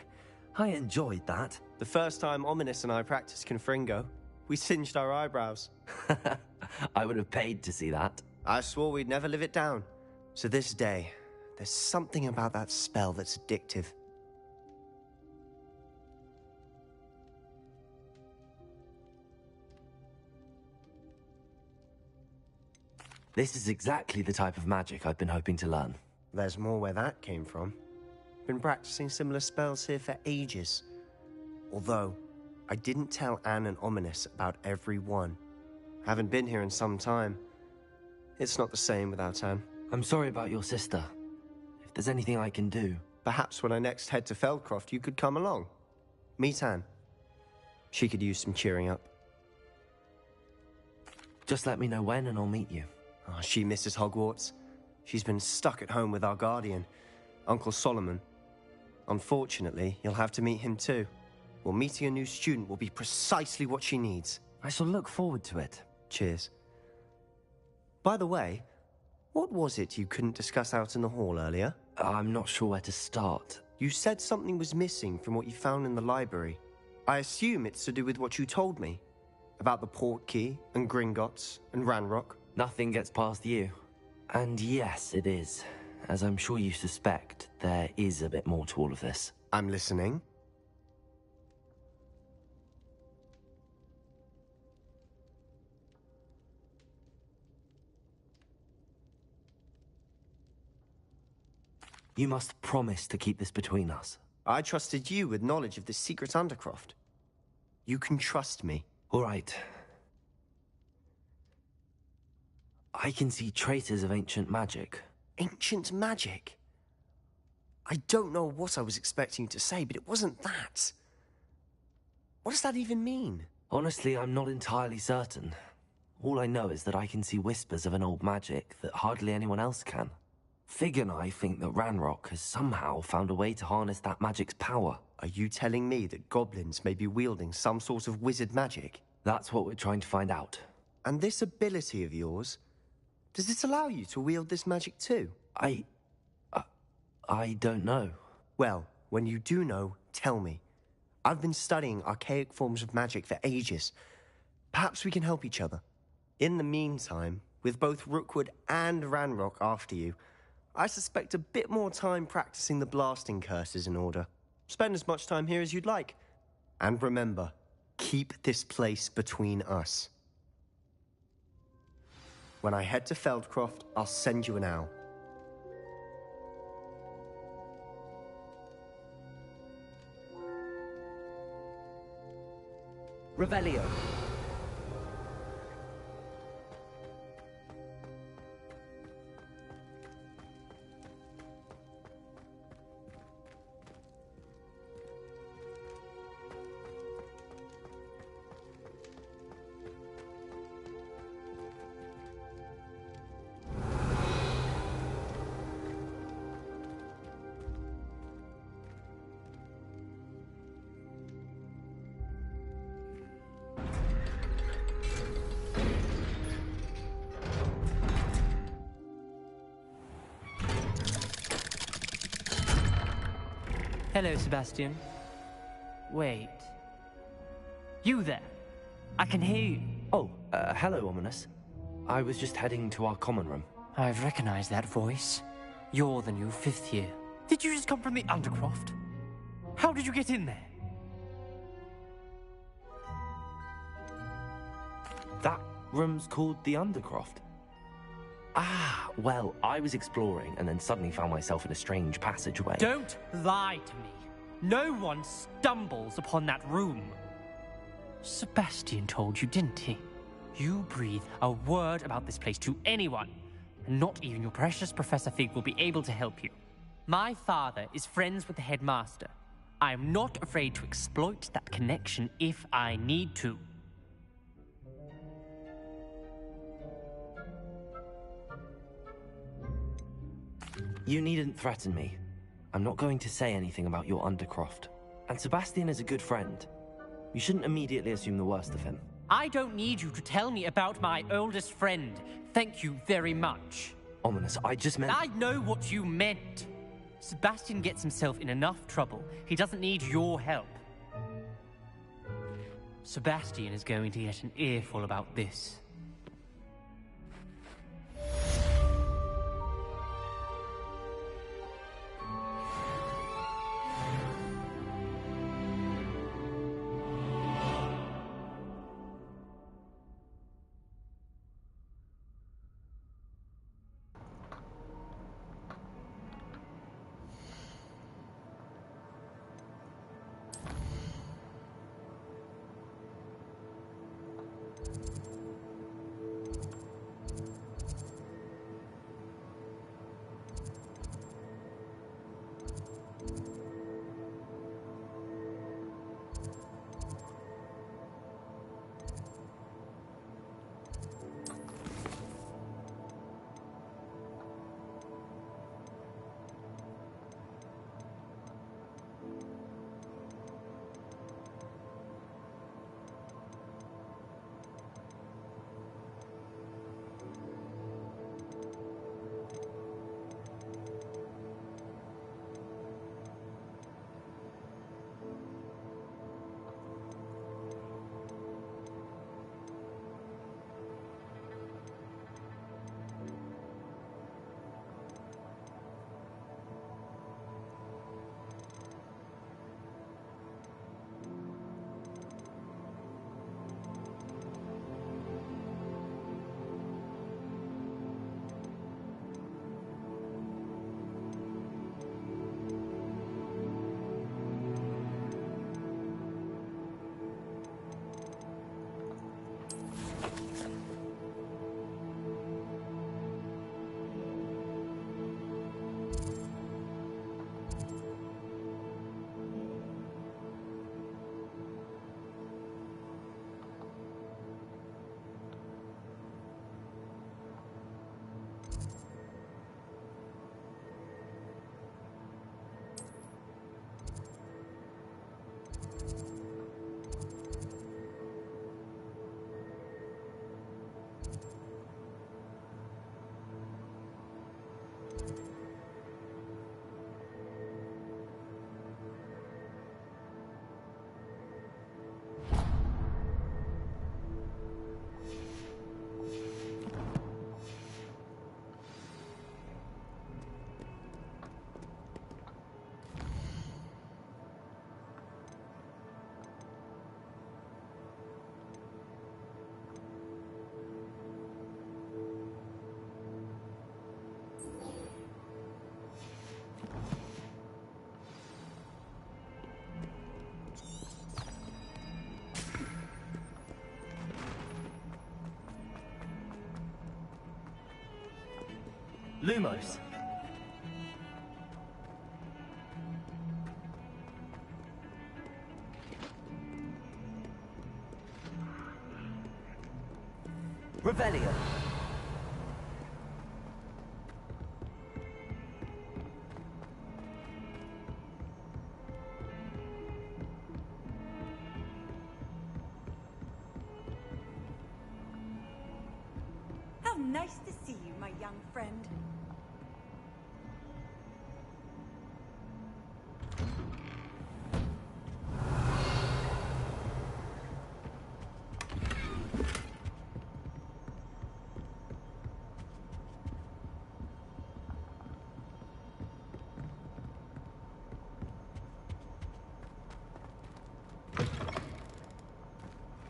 I enjoyed that. The first time Ominous and I practiced Confringo, we singed our eyebrows. I would have paid to see that. I swore we'd never live it down. To this day, there's something about that spell that's addictive. This is exactly the type of magic I've been hoping to learn. There's more where that came from. Been practicing similar spells here for ages. Although, I didn't tell Anne and Ominous about every one. Haven't been here in some time. It's not the same without Anne. I'm sorry about your sister. If there's anything I can do... Perhaps when I next head to Feldcroft, you could come along. Meet Anne. She could use some cheering up. Just let me know when and I'll meet you. Oh, she misses Hogwarts. She's been stuck at home with our guardian, Uncle Solomon. Unfortunately, you'll have to meet him too. Well, meeting a new student will be precisely what she needs. I shall look forward to it. Cheers. By the way, what was it you couldn't discuss out in the hall earlier? I'm not sure where to start. You said something was missing from what you found in the library. I assume it's to do with what you told me. About the Portkey, and Gringotts, and Ranrock. Nothing gets past you. And yes, it is. As I'm sure you suspect, there is a bit more to all of this. I'm listening. You must promise to keep this between us. I trusted you with knowledge of the secret Undercroft. You can trust me. All right. I can see traces of ancient magic. Ancient magic? I don't know what I was expecting you to say, but it wasn't that. What does that even mean? Honestly, I'm not entirely certain. All I know is that I can see whispers of an old magic that hardly anyone else can. Fig and I think that Ranrock has somehow found a way to harness that magic's power. Are you telling me that goblins may be wielding some sort of wizard magic? That's what we're trying to find out. And this ability of yours, does it allow you to wield this magic too? I don't know. Well, when you do know, tell me. I've been studying archaic forms of magic for ages. Perhaps we can help each other. In the meantime, with both Rookwood and Ranrock after you, I suspect a bit more time practicing the blasting curse is in order. Spend as much time here as you'd like. And remember, keep this place between us. When I head to Feldcroft, I'll send you an owl. Revelio. Hello, Sebastian. Wait. You there? I can hear you. Oh, hello, Ominous. I was just heading to our common room. I've recognized that voice. You're the new 5th year. Did you just come from the Undercroft? How did you get in there? That room's called the Undercroft. Ah, well, I was exploring and then suddenly found myself in a strange passageway. Don't lie to me. No one stumbles upon that room. Sebastian told you, didn't he? You breathe a word about this place to anyone, and not even your precious Professor Fig will be able to help you. My father is friends with the headmaster. I am not afraid to exploit that connection if I need to. You needn't threaten me. I'm not going to say anything about your Undercroft. And Sebastian is a good friend. You shouldn't immediately assume the worst of him. I don't need you to tell me about my oldest friend. Thank you very much. Ominous, I just meant... I know what you meant. Sebastian gets himself in enough trouble. He doesn't need your help. Sebastian is going to get an earful about this. Lumos. Revelio. How nice to see you, my young friend.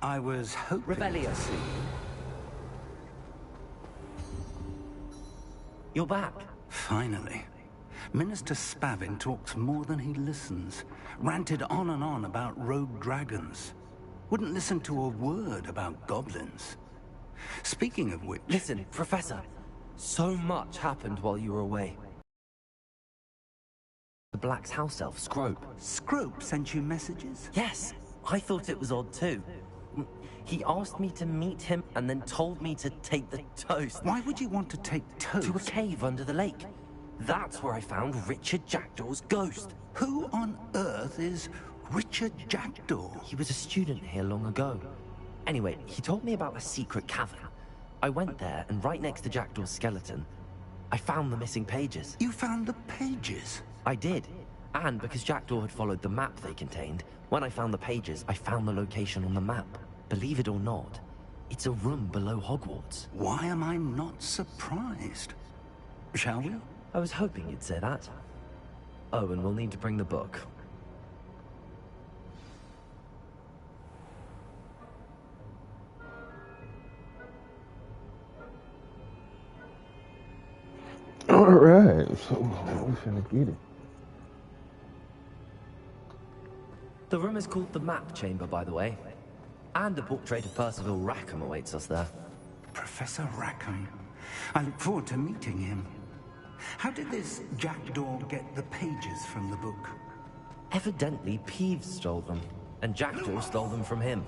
I was hoping... Revelio. You're back. Finally. Minister Spavin talks more than he listens. Ranted on and on about rogue dragons. Wouldn't listen to a word about goblins. Speaking of which... Listen, Professor. So much happened while you were away. The Black's house elf, Scrope. Scrope sent you messages? Yes. I thought it was odd too. He asked me to meet him and then told me to take the toast. Why would you want to take toast? To a cave under the lake. That's where I found Richard Jackdaw's ghost. Who on earth is Richard Jackdaw? He was a student here long ago. Anyway, he told me about a secret cavern. I went there, and right next to Jackdaw's skeleton, I found the missing pages. You found the pages? I did. And because Jackdaw had followed the map they contained, when I found the pages, I found the location on the map. Believe it or not, it's a room below Hogwarts. Why am I not surprised? Shall we? I was hoping you'd say that. Oh, and we'll need to bring the book. Alright, so we finna get it. The room is called the Map Chamber, by the way. And a portrait of Percival Rackham awaits us there. Professor Rackham. I look forward to meeting him. How did this Jackdaw get the pages from the book? Evidently, Peeves stole them, and Jackdaw stole them from him.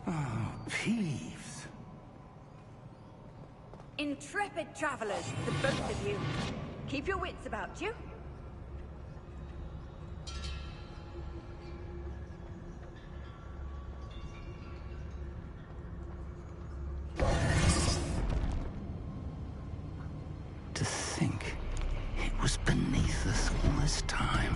Oh, Peeves. Intrepid travelers, the both of you. Keep your wits about you. To think it was beneath us all this time.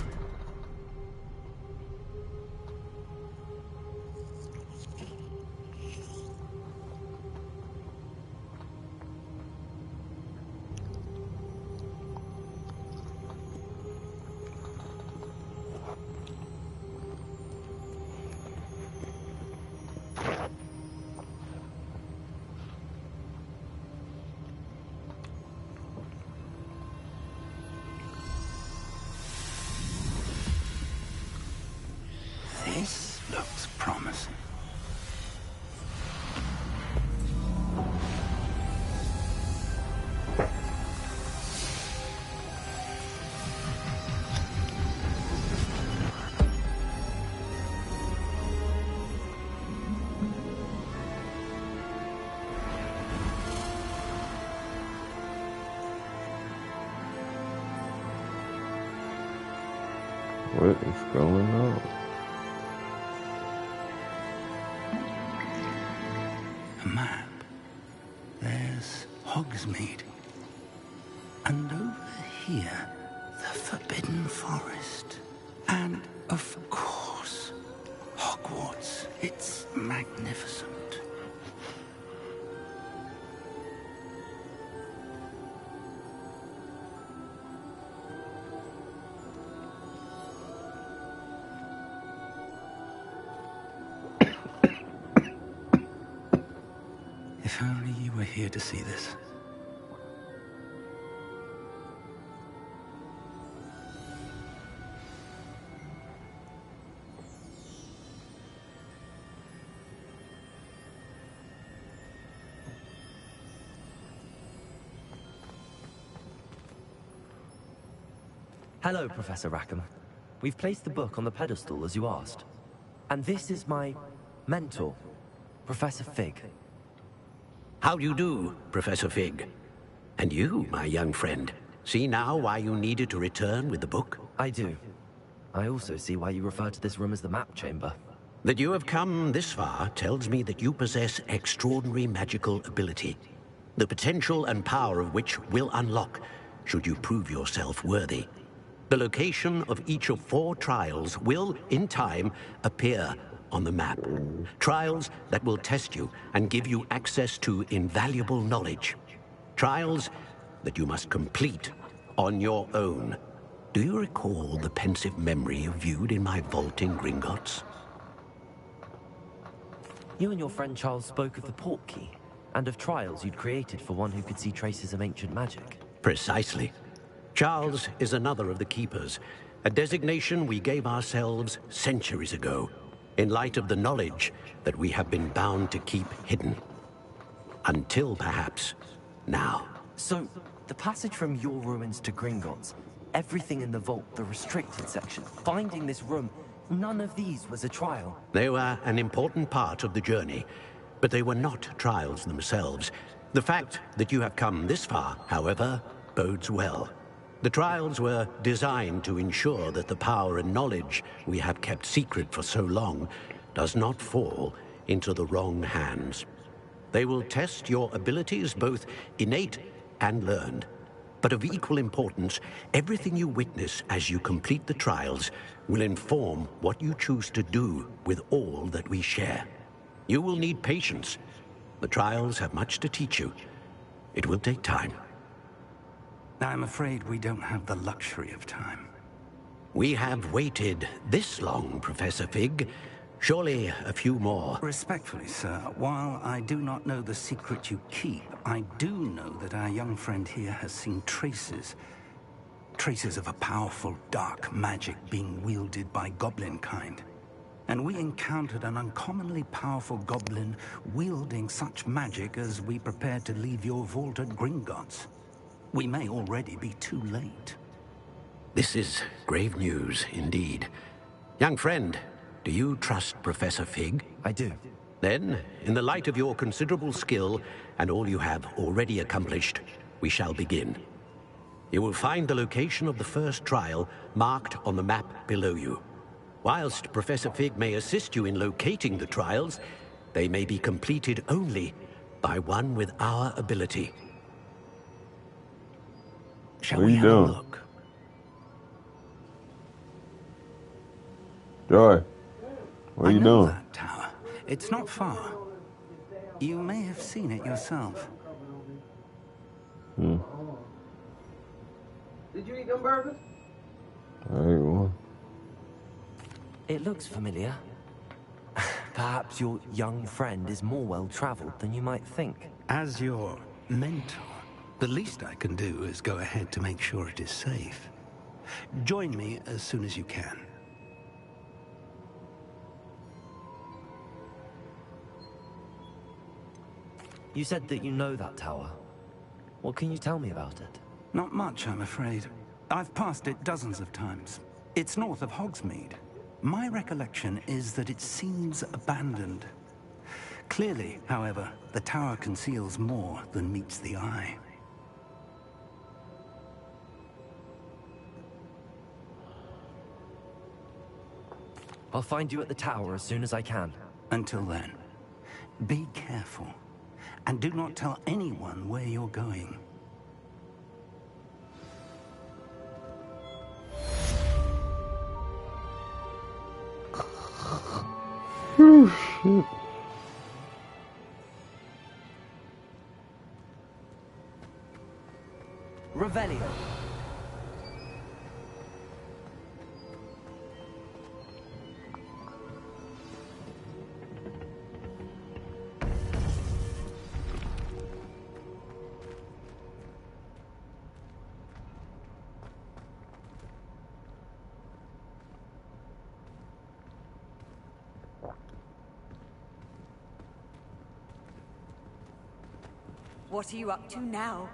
This looks promising. What is going on? A map. There's Hogsmeade. And over here, the Forbidden Forest. And, of course, Hogwarts. It's magnificent. If only you were here to see this. Hello, Professor Rackham. We've placed the book on the pedestal, as you asked. And this is my mentor, Professor Fig. How do you do, Professor Fig? And you, my young friend, see now why you needed to return with the book? I do. I also see why you refer to this room as the Map Chamber. That you have come this far tells me that you possess extraordinary magical ability, the potential and power of which will unlock should you prove yourself worthy. The location of each of 4 trials will, in time, appear on the map. Trials that will test you and give you access to invaluable knowledge. Trials that you must complete on your own. Do you recall the pensive memory you viewed in my vault in Gringotts? You and your friend Charles spoke of the port key, and of trials you'd created for one who could see traces of ancient magic. Precisely. Charles is another of the Keepers, a designation we gave ourselves centuries ago, in light of the knowledge that we have been bound to keep hidden. Until, perhaps, now. So, the passage from your ruins to Gringotts, everything in the vault, the restricted section, finding this room, none of these was a trial. They were an important part of the journey, but they were not trials themselves. The fact that you have come this far, however, bodes well. The trials were designed to ensure that the power and knowledge we have kept secret for so long does not fall into the wrong hands. They will test your abilities, both innate and learned. But of equal importance, everything you witness as you complete the trials will inform what you choose to do with all that we share. You will need patience. The trials have much to teach you. It will take time. I'm afraid we don't have the luxury of time. We have waited this long, Professor Fig. Surely a few more. Respectfully, sir, while I do not know the secret you keep, I do know that our young friend here has seen traces of a powerful dark magic being wielded by goblin kind. And we encountered an uncommonly powerful goblin wielding such magic as we prepared to leave your vault at Gringotts. We may already be too late. This is grave news, indeed. Young friend, do you trust Professor Fig? I do. Then, in the light of your considerable skill and all you have already accomplished, we shall begin. You will find the location of the first trial marked on the map below you. Whilst Professor Fig may assist you in locating the trials, they may be completed only by one with our ability. Shall we have a look? Joy, what are you doing? That tower. It's not far. You may have seen it yourself. Did you eat them burgers? I ate one. It looks familiar. Perhaps your young friend is more well-traveled than you might think. As your mentor, the least I can do is go ahead to make sure it is safe. Join me as soon as you can. You said that you know that tower. What can you tell me about it? Not much, I'm afraid. I've passed it dozens of times. It's north of Hogsmeade. My recollection is that it seems abandoned. Clearly, however, the tower conceals more than meets the eye. I'll find you at the tower as soon as I can. Until then, be careful. And do not tell anyone where you're going. Oh, shit. Revelio. What are you up to now?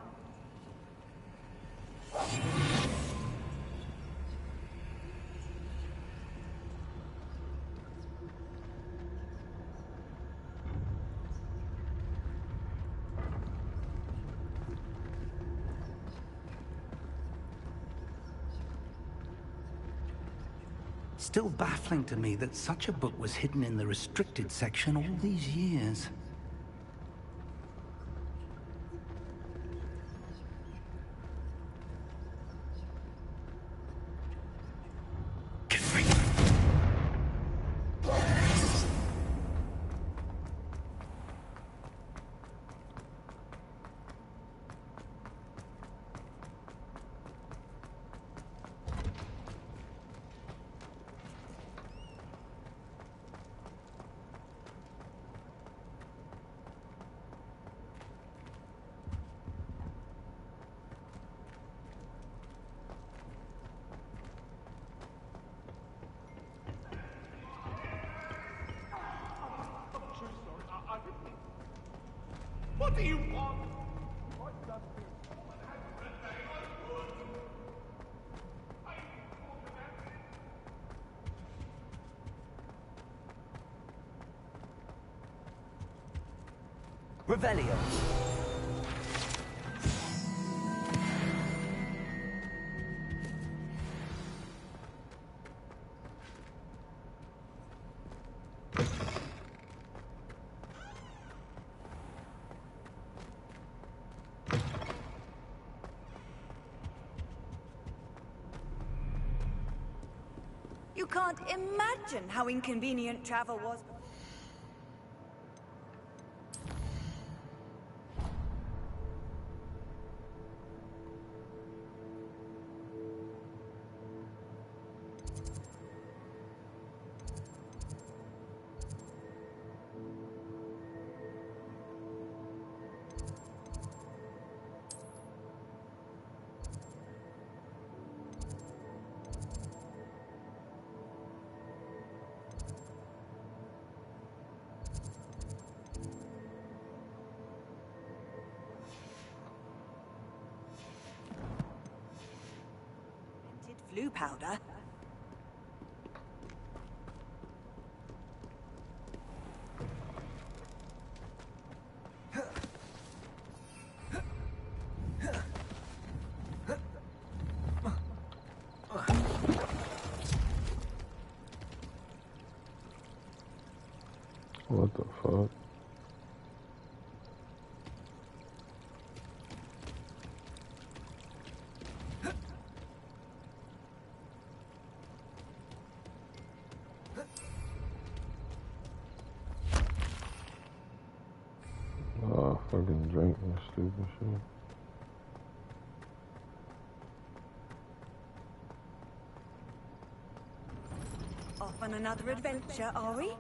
Still baffling to me that such a book was hidden in the restricted section all these years. What do you want? Revelio. You can't imagine how inconvenient travel was. Flu powder. What the fuck? Oh, fucking drink and stupid shit. Off on another adventure, are we?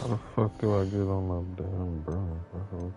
How the fuck do I get on my damn broom? What the fuck?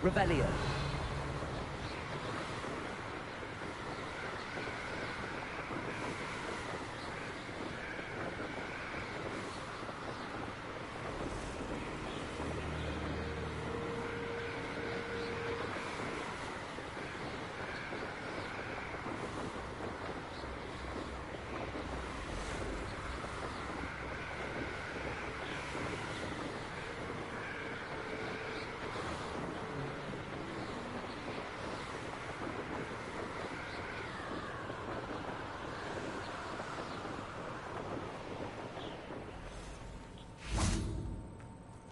Revelio.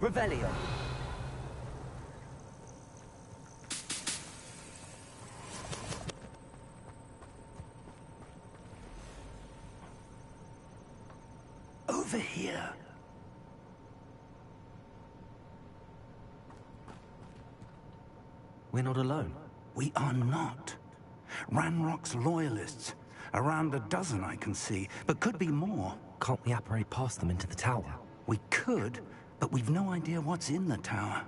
Revelio. Over here. We're not alone. We are not. Ranrock's loyalists. Around a dozen I can see, but could be more. Can't we apparate past them into the tower? We could, but we've no idea what's in the tower.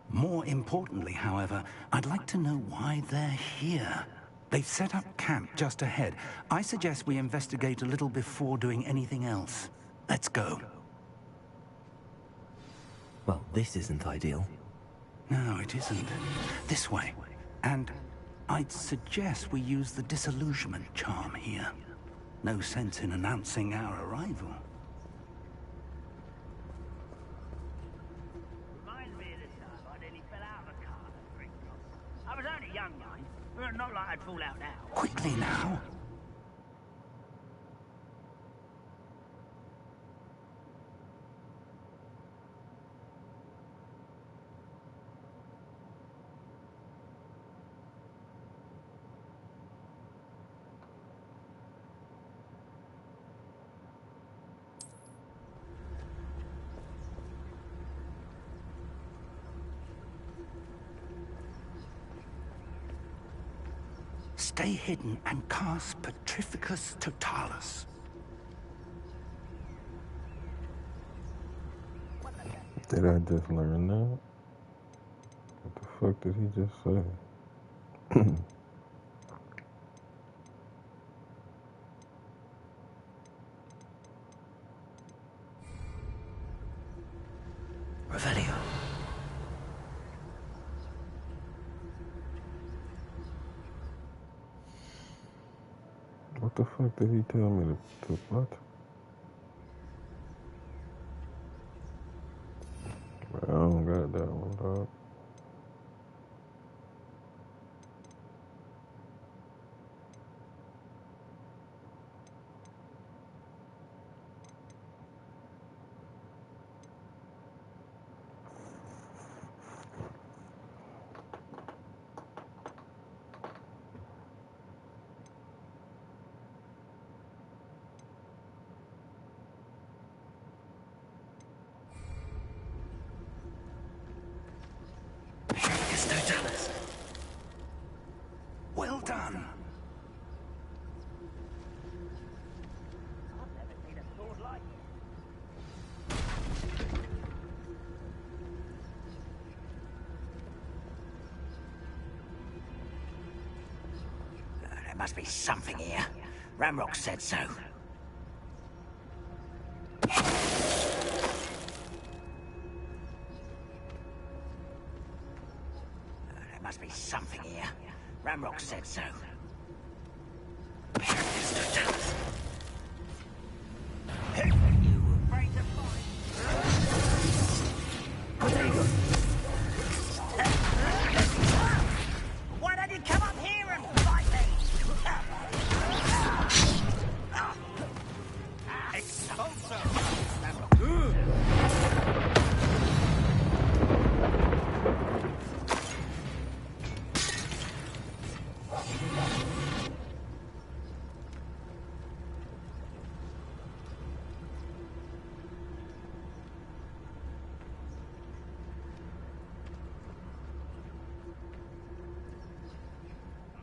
More importantly, however, I'd like to know why they're here. They've set up camp just ahead. I suggest we investigate a little before doing anything else. Let's go. Well, this isn't ideal. No, it isn't. This way. And I'd suggest we use the disillusionment charm here. No sense in announcing our arrival. Reminds me of the time I nearly fell out of a car at Brickcross. I was only young, mind, but not like I'd fall out now. Quickly now. Stay hidden and cast Petrificus Totalis. Did I just learn that? What the fuck did he just say? Revelio. What the fuck did he tell me to what? I don't got that one, dog. Well done. I've never seen a sword like it. There must be something here. Ramrock said so. something here. Ramrock said so. Why don't you come up here and fight me?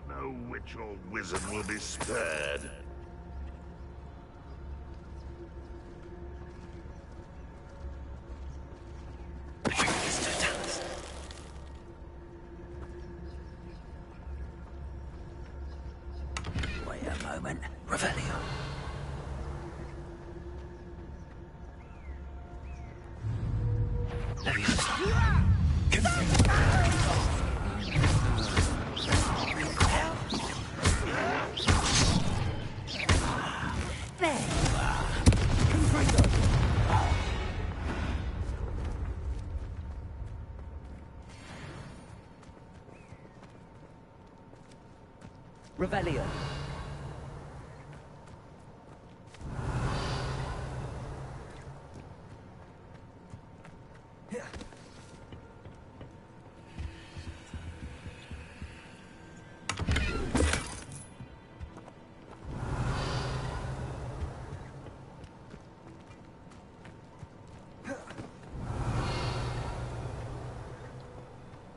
No witch or wizard will be spared. Wait a moment. Revelio. Revelio.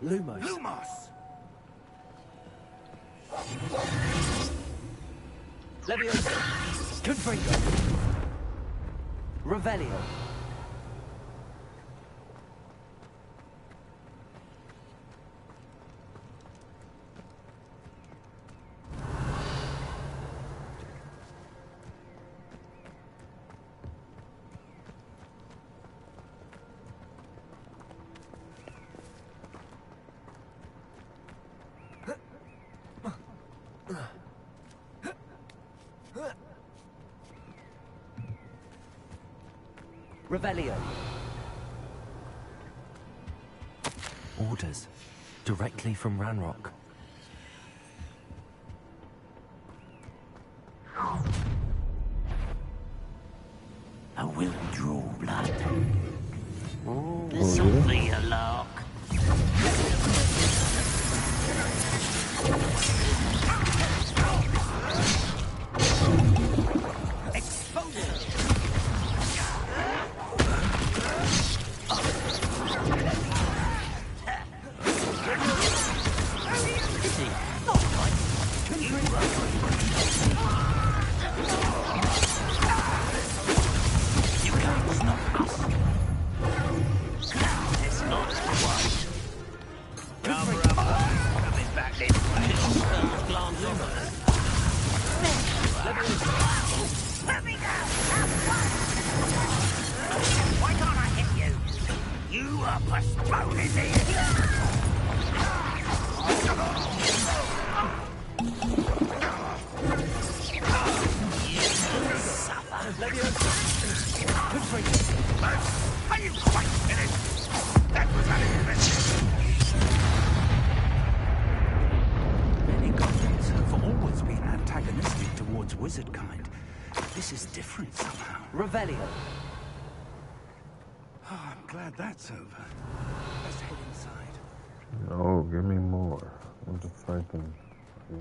Lumos. Lumos! Leviosa. Confringo. Revelio. Revelio. Orders. Directly from Ranrock. I will draw blood. Oh, This will be a lark. Why can't I hit you? You are postponing me. You suffer. Are you quite finished? That was unexpected. Many goblins have always been antagonistic towards wizard kind. This is different somehow. Revelio. Oh, I'm glad that's over. Let's head inside. Oh, give me more. I want to fight them. Yeah.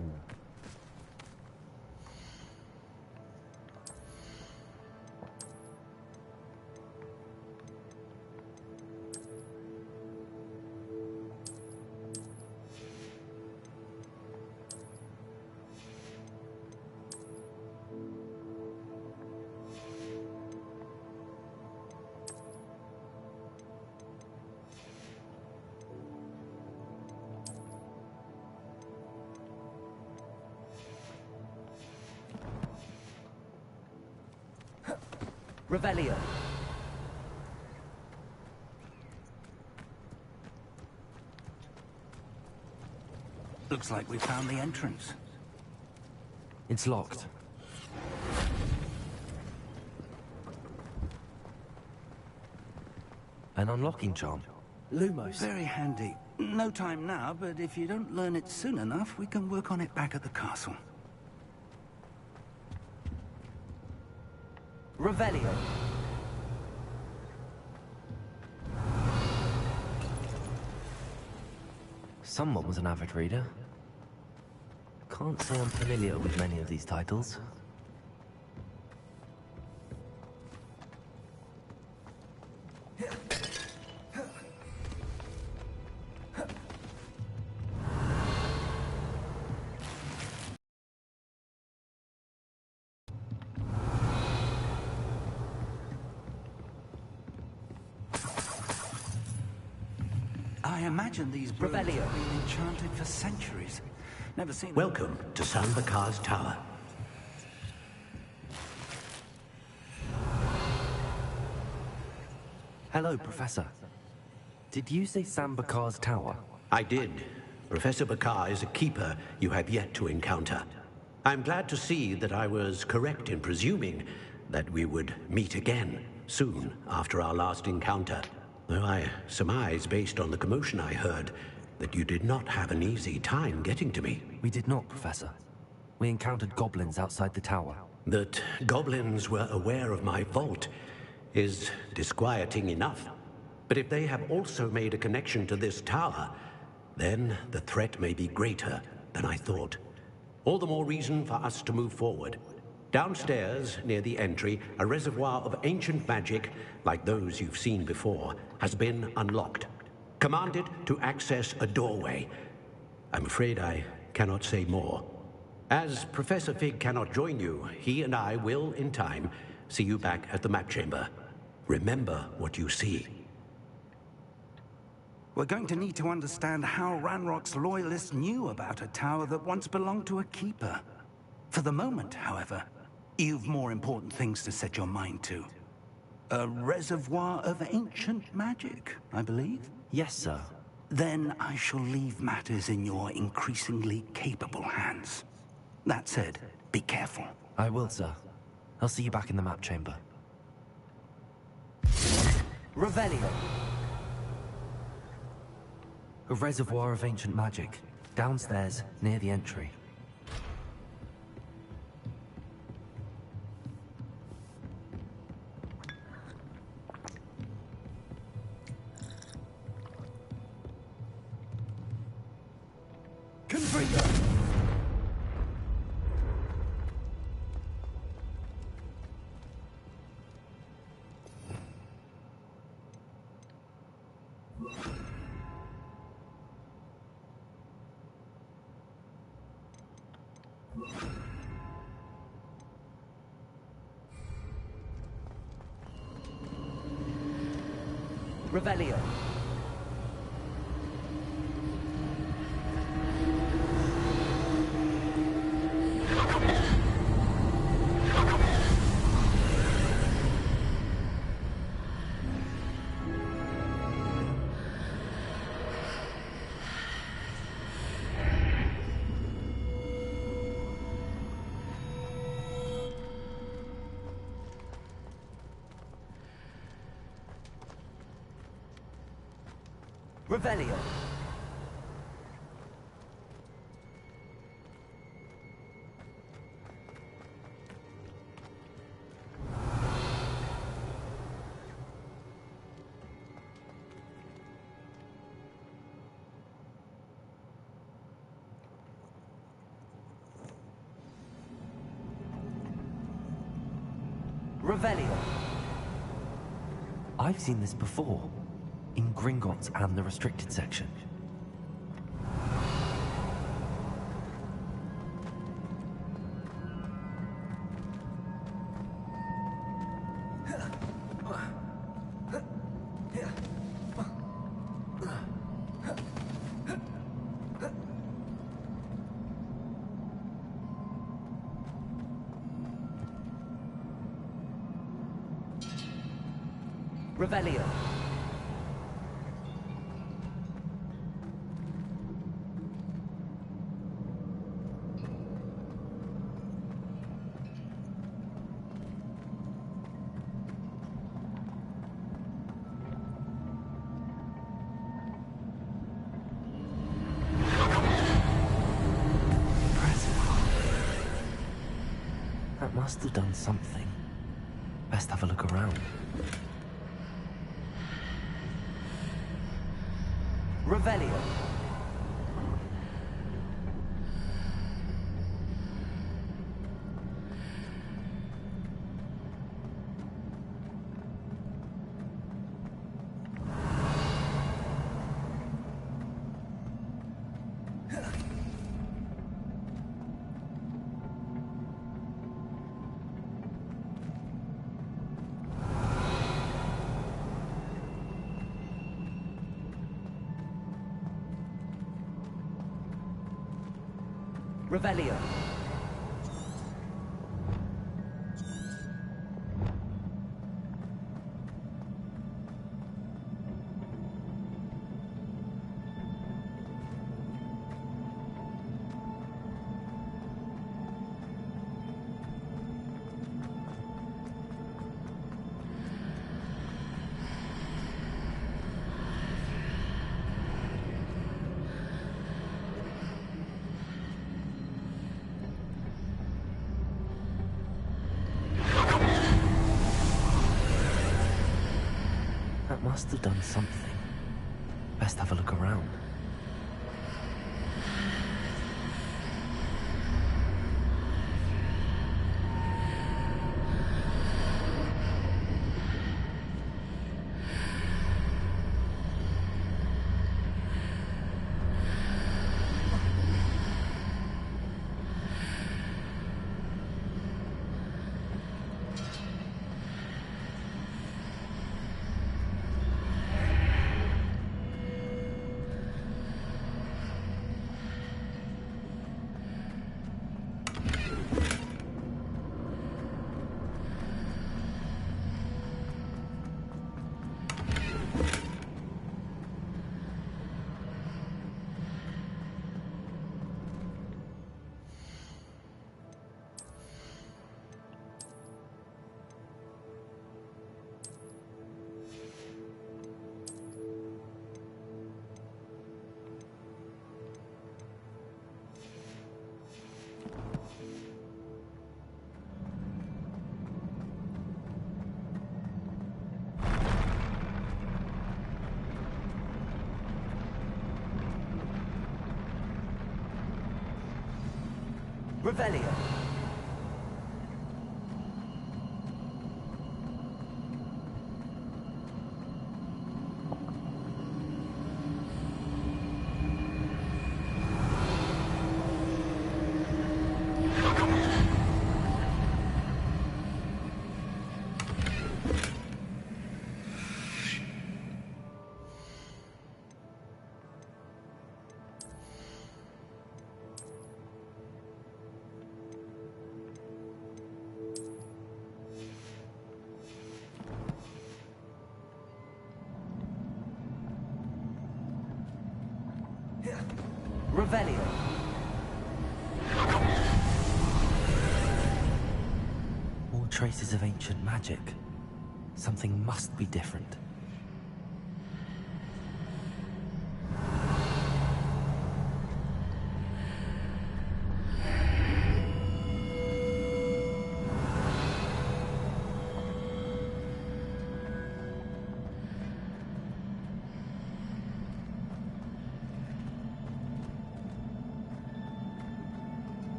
Revelio. Looks like we found the entrance. It's locked. An unlocking charm. Lumos. Very handy. No time now, but if you don't learn it soon enough, we can work on it back at the castle. Revelio. Someone was an avid reader. Can't say I'm familiar with many of these titles. I imagine these rooms have been enchanted for centuries. Never seen. Welcome to San Bakar's Tower. Hello, Professor. Did you say San Bakar's Tower? I did. Professor Bakar is a keeper you have yet to encounter. I'm glad to see that I was correct in presuming that we would meet again soon after our last encounter. Though I surmise, based on the commotion I heard, that you did not have an easy time getting to me. We did not, Professor. We encountered goblins outside the tower. That goblins were aware of my vault is disquieting enough. But if they have also made a connection to this tower, then the threat may be greater than I thought. All the more reason for us to move forward. Downstairs, near the entry, a reservoir of ancient magic, like those you've seen before, has been unlocked. Commanded to access a doorway. I'm afraid I cannot say more. As Professor Fig cannot join you, he and I will, in time, see you back at the map chamber. Remember what you see. We're going to need to understand how Ranrock's loyalists knew about a tower that once belonged to a keeper. For the moment, however, you've more important things to set your mind to. A reservoir of ancient magic, I believe? Yes, sir. Then I shall leave matters in your increasingly capable hands. That said, be careful. I will, sir. I'll see you back in the map chamber. Revelio. A reservoir of ancient magic. Downstairs, near the entry. Revelio. Revelio. Revelio. I've seen this before. In Gringotts and the restricted section. Revelio. That must have done something. Best have a look around. Revelio. Revelio. Must have done something. Best have a look around. Revelio. Revelio. More traces of ancient magic. Something must be different.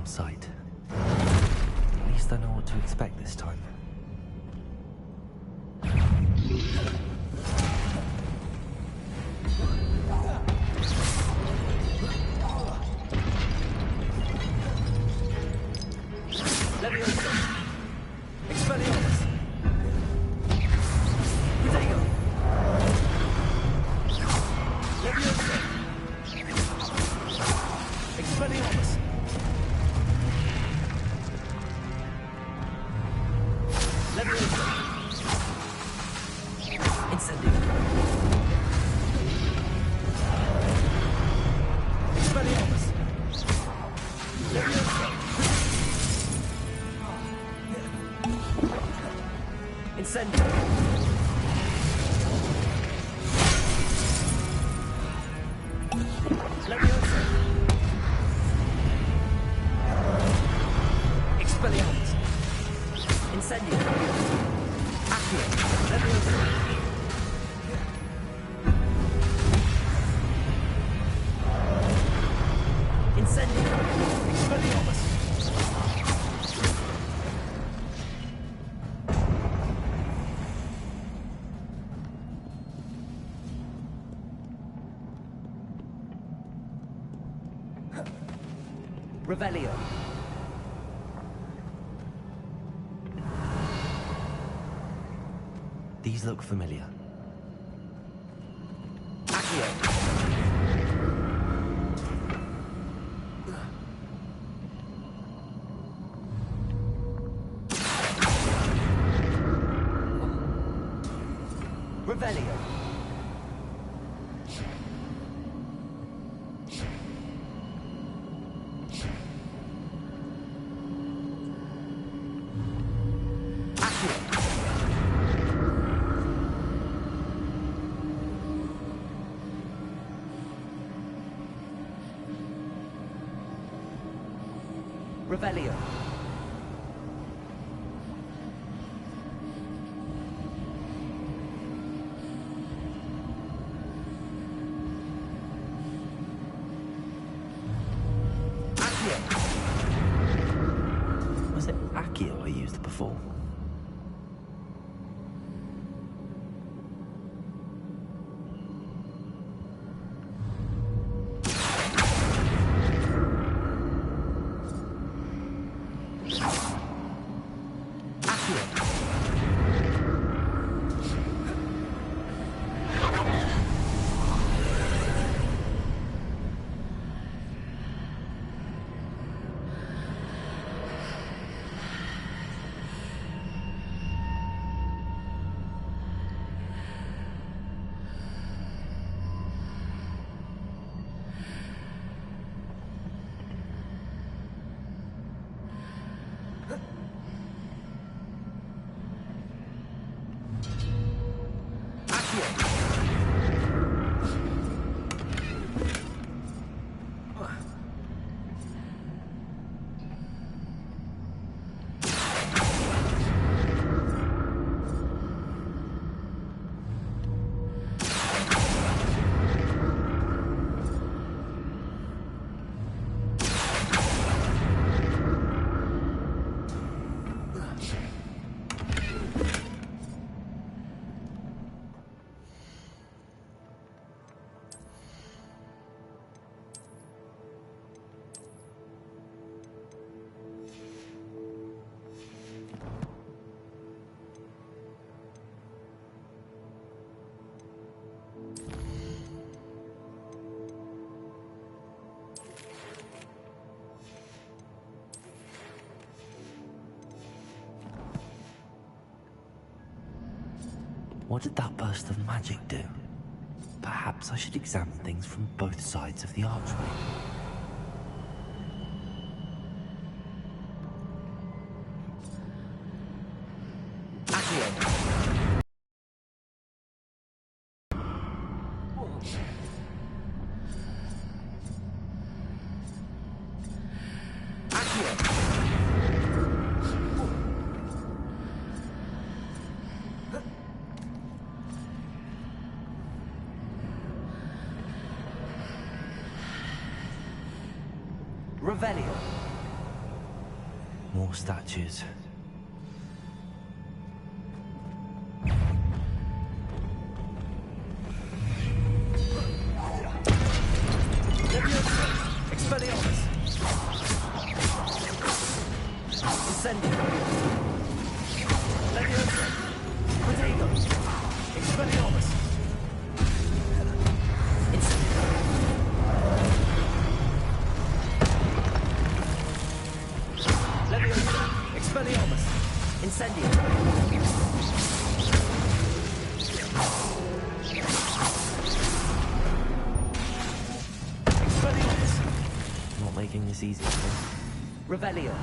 Sight. At least I know what to expect this time. Revelio. These look familiar. Accio. Revelio. Revelio. Was it Accio I used before? What did that burst of magic do? Perhaps I should examine things from both sides of the archway. Revelio. More statues. Expelliarmus. Incendio. Leviosa. Protego. Expelliarmus. Expelliarmus! Incendio! Expelliarmus! Not making this easy. Revelio!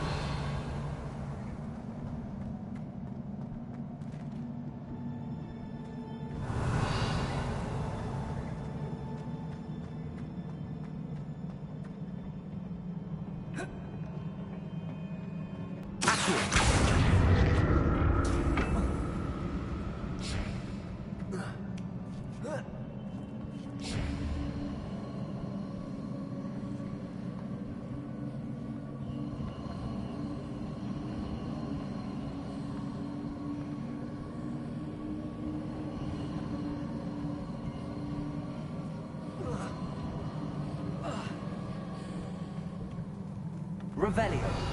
Revelio.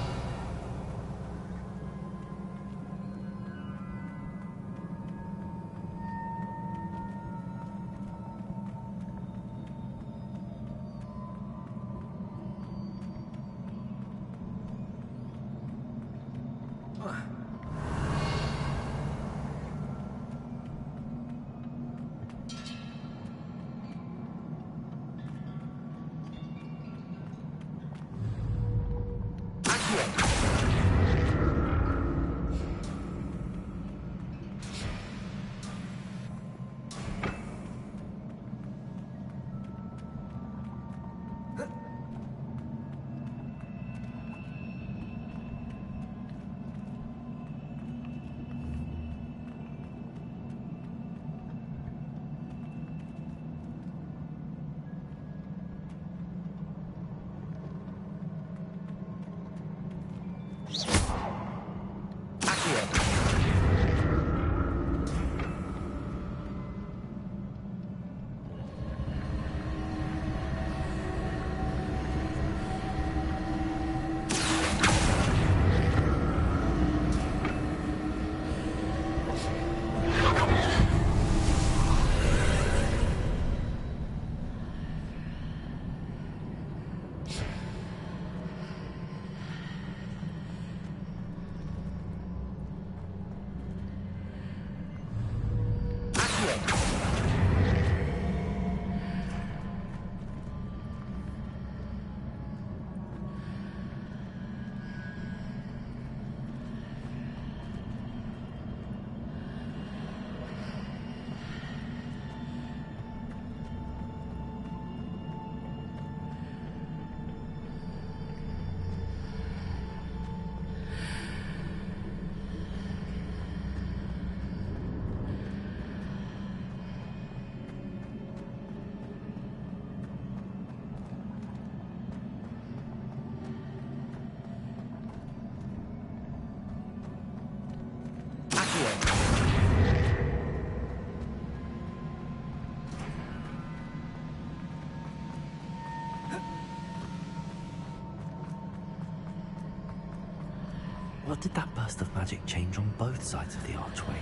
What did that burst of magic change on both sides of the archway?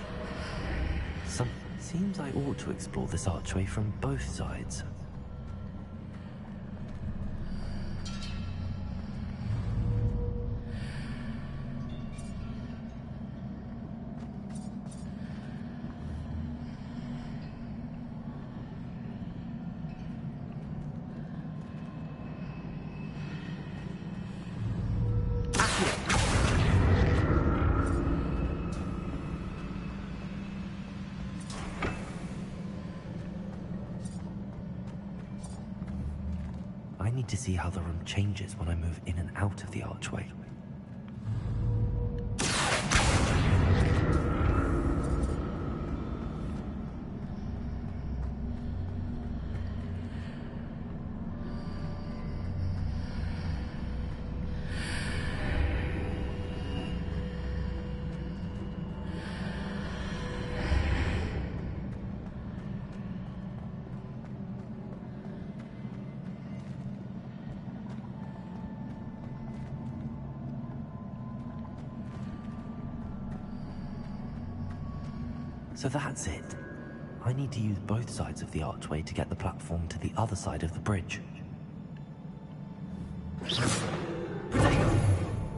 Seems I ought to explore this archway from both sides. I need to see how the room changes when I move in and out of the archway. So that's it. I need to use both sides of the archway to get the platform to the other side of the bridge. Protego!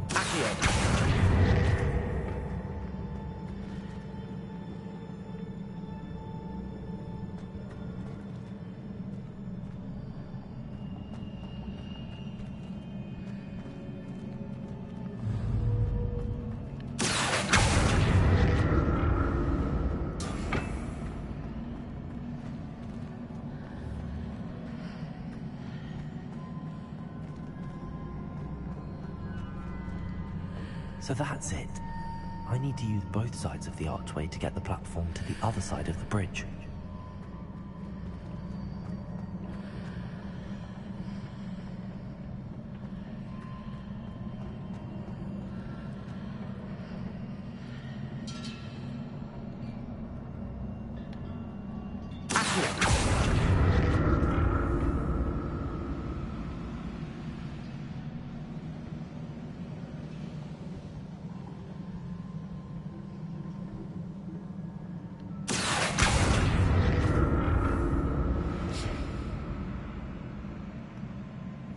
Accio! So that's it. I need to use both sides of the archway to get the platform to the other side of the bridge.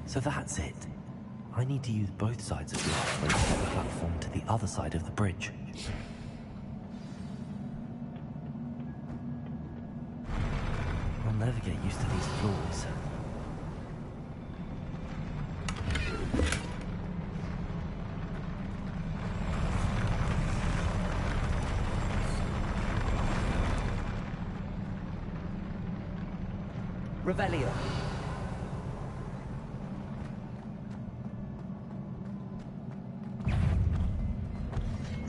So that's it. I need to use both sides of the archway to get the platform to the other side of the bridge. I'll never get used to these floors. Revelio.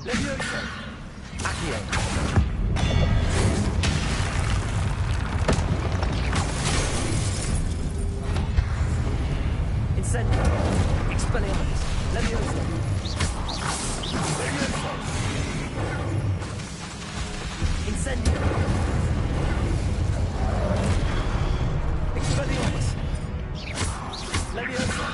Levioso. Accio. Incendio. Expelliarmus. Levioso. Levioso. Incendio. Expelliarmus. Levioso.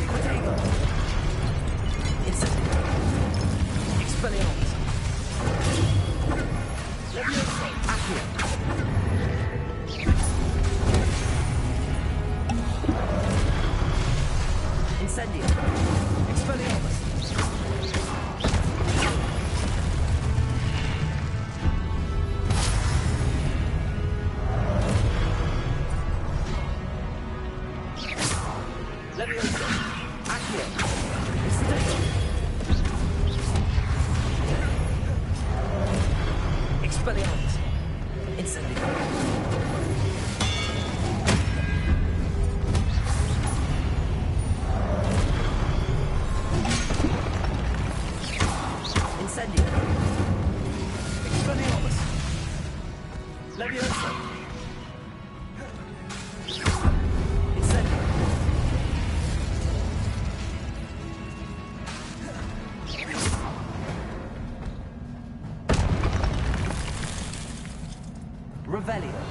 Protego. Incendio. Expelliarmus. Levioso. Accio. Incendio. Expelliarmus. Levioso. Accio. Incendio. Expelliarmus. Incendio. Incendio. Expelliarmus. Levioso. Incendio. Revelio.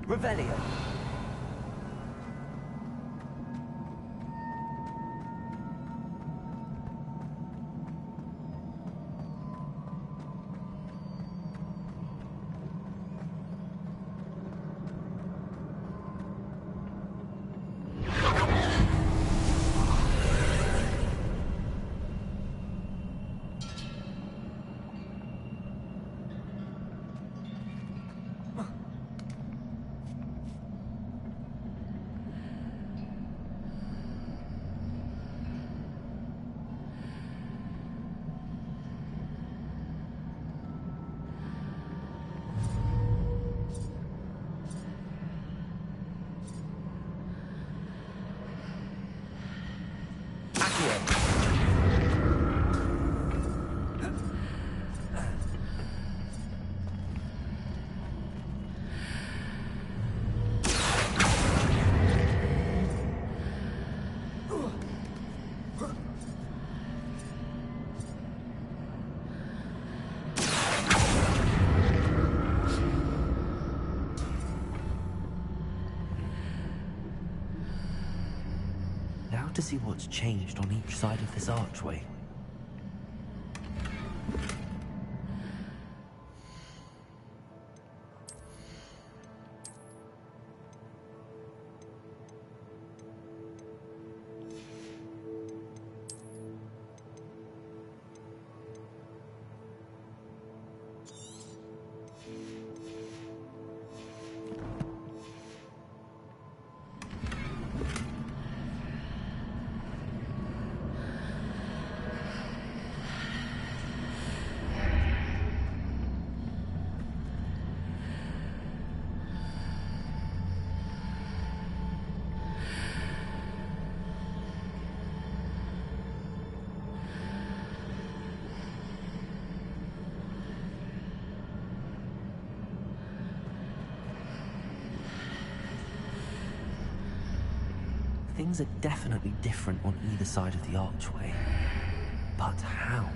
Revelio. Now to see what's changed on each side of this archway. Things are definitely different on either side of the archway. But how?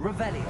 Revelio.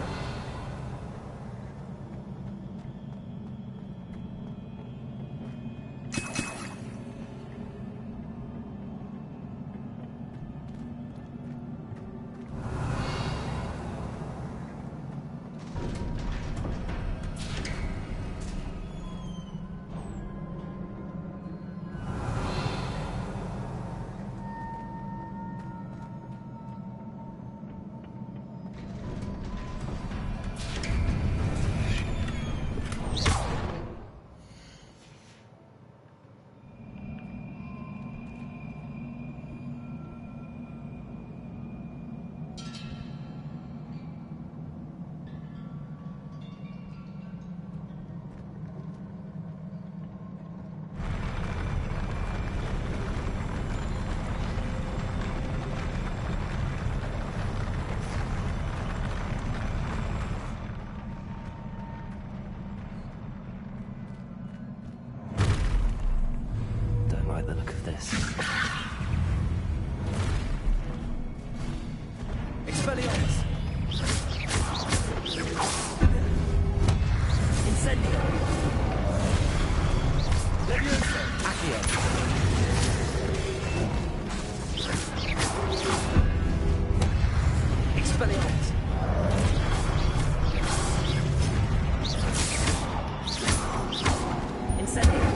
The look of this. Expelliarmus! Incendio! Leviosa! Accio! Expelliarmus! Incendio!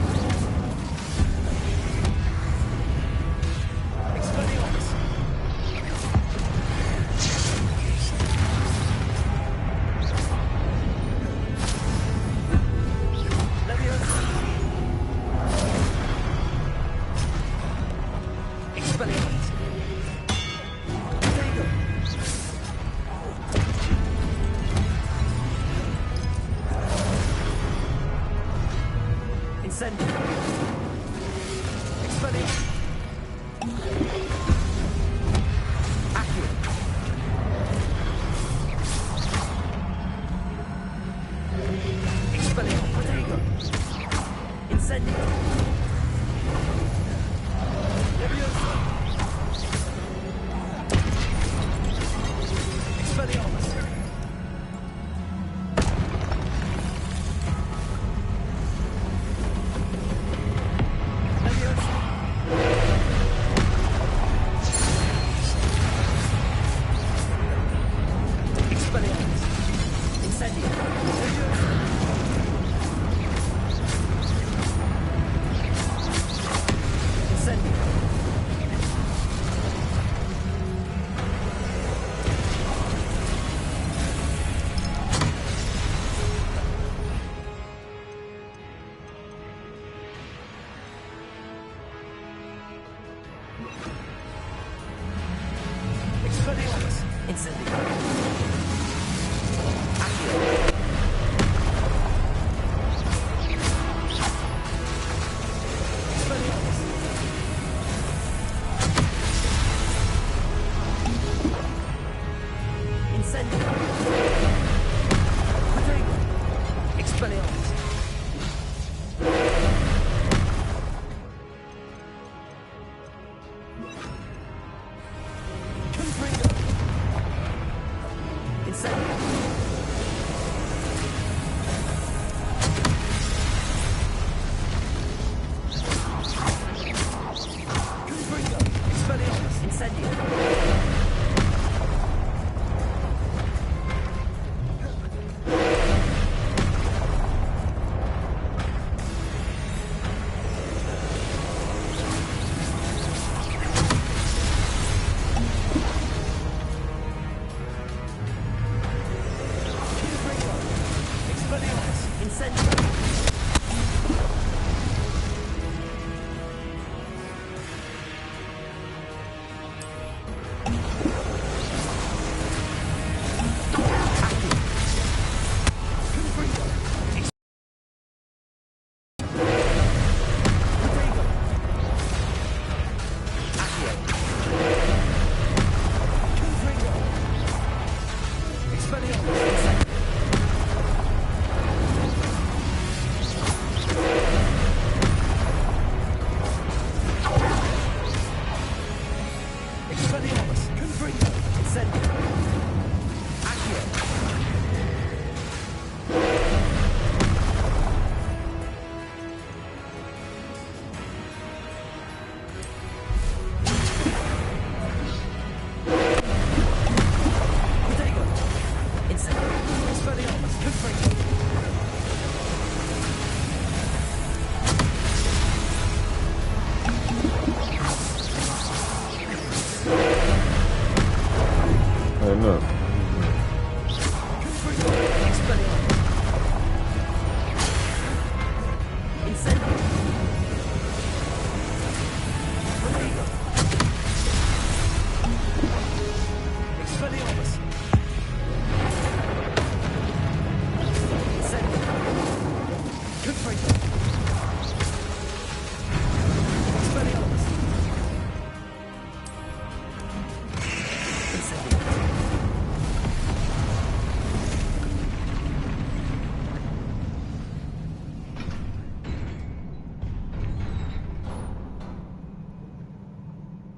Expelliarmus! Incendio!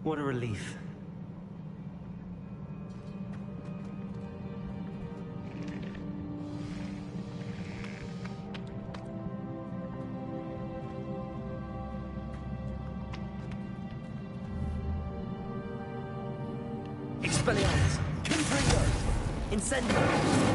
What a relief. Expelliarmus! Confringo! Incendio!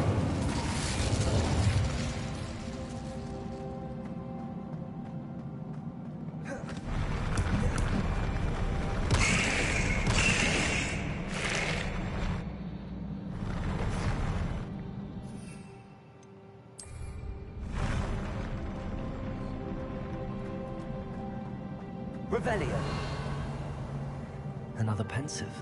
Revelio. Another pensive.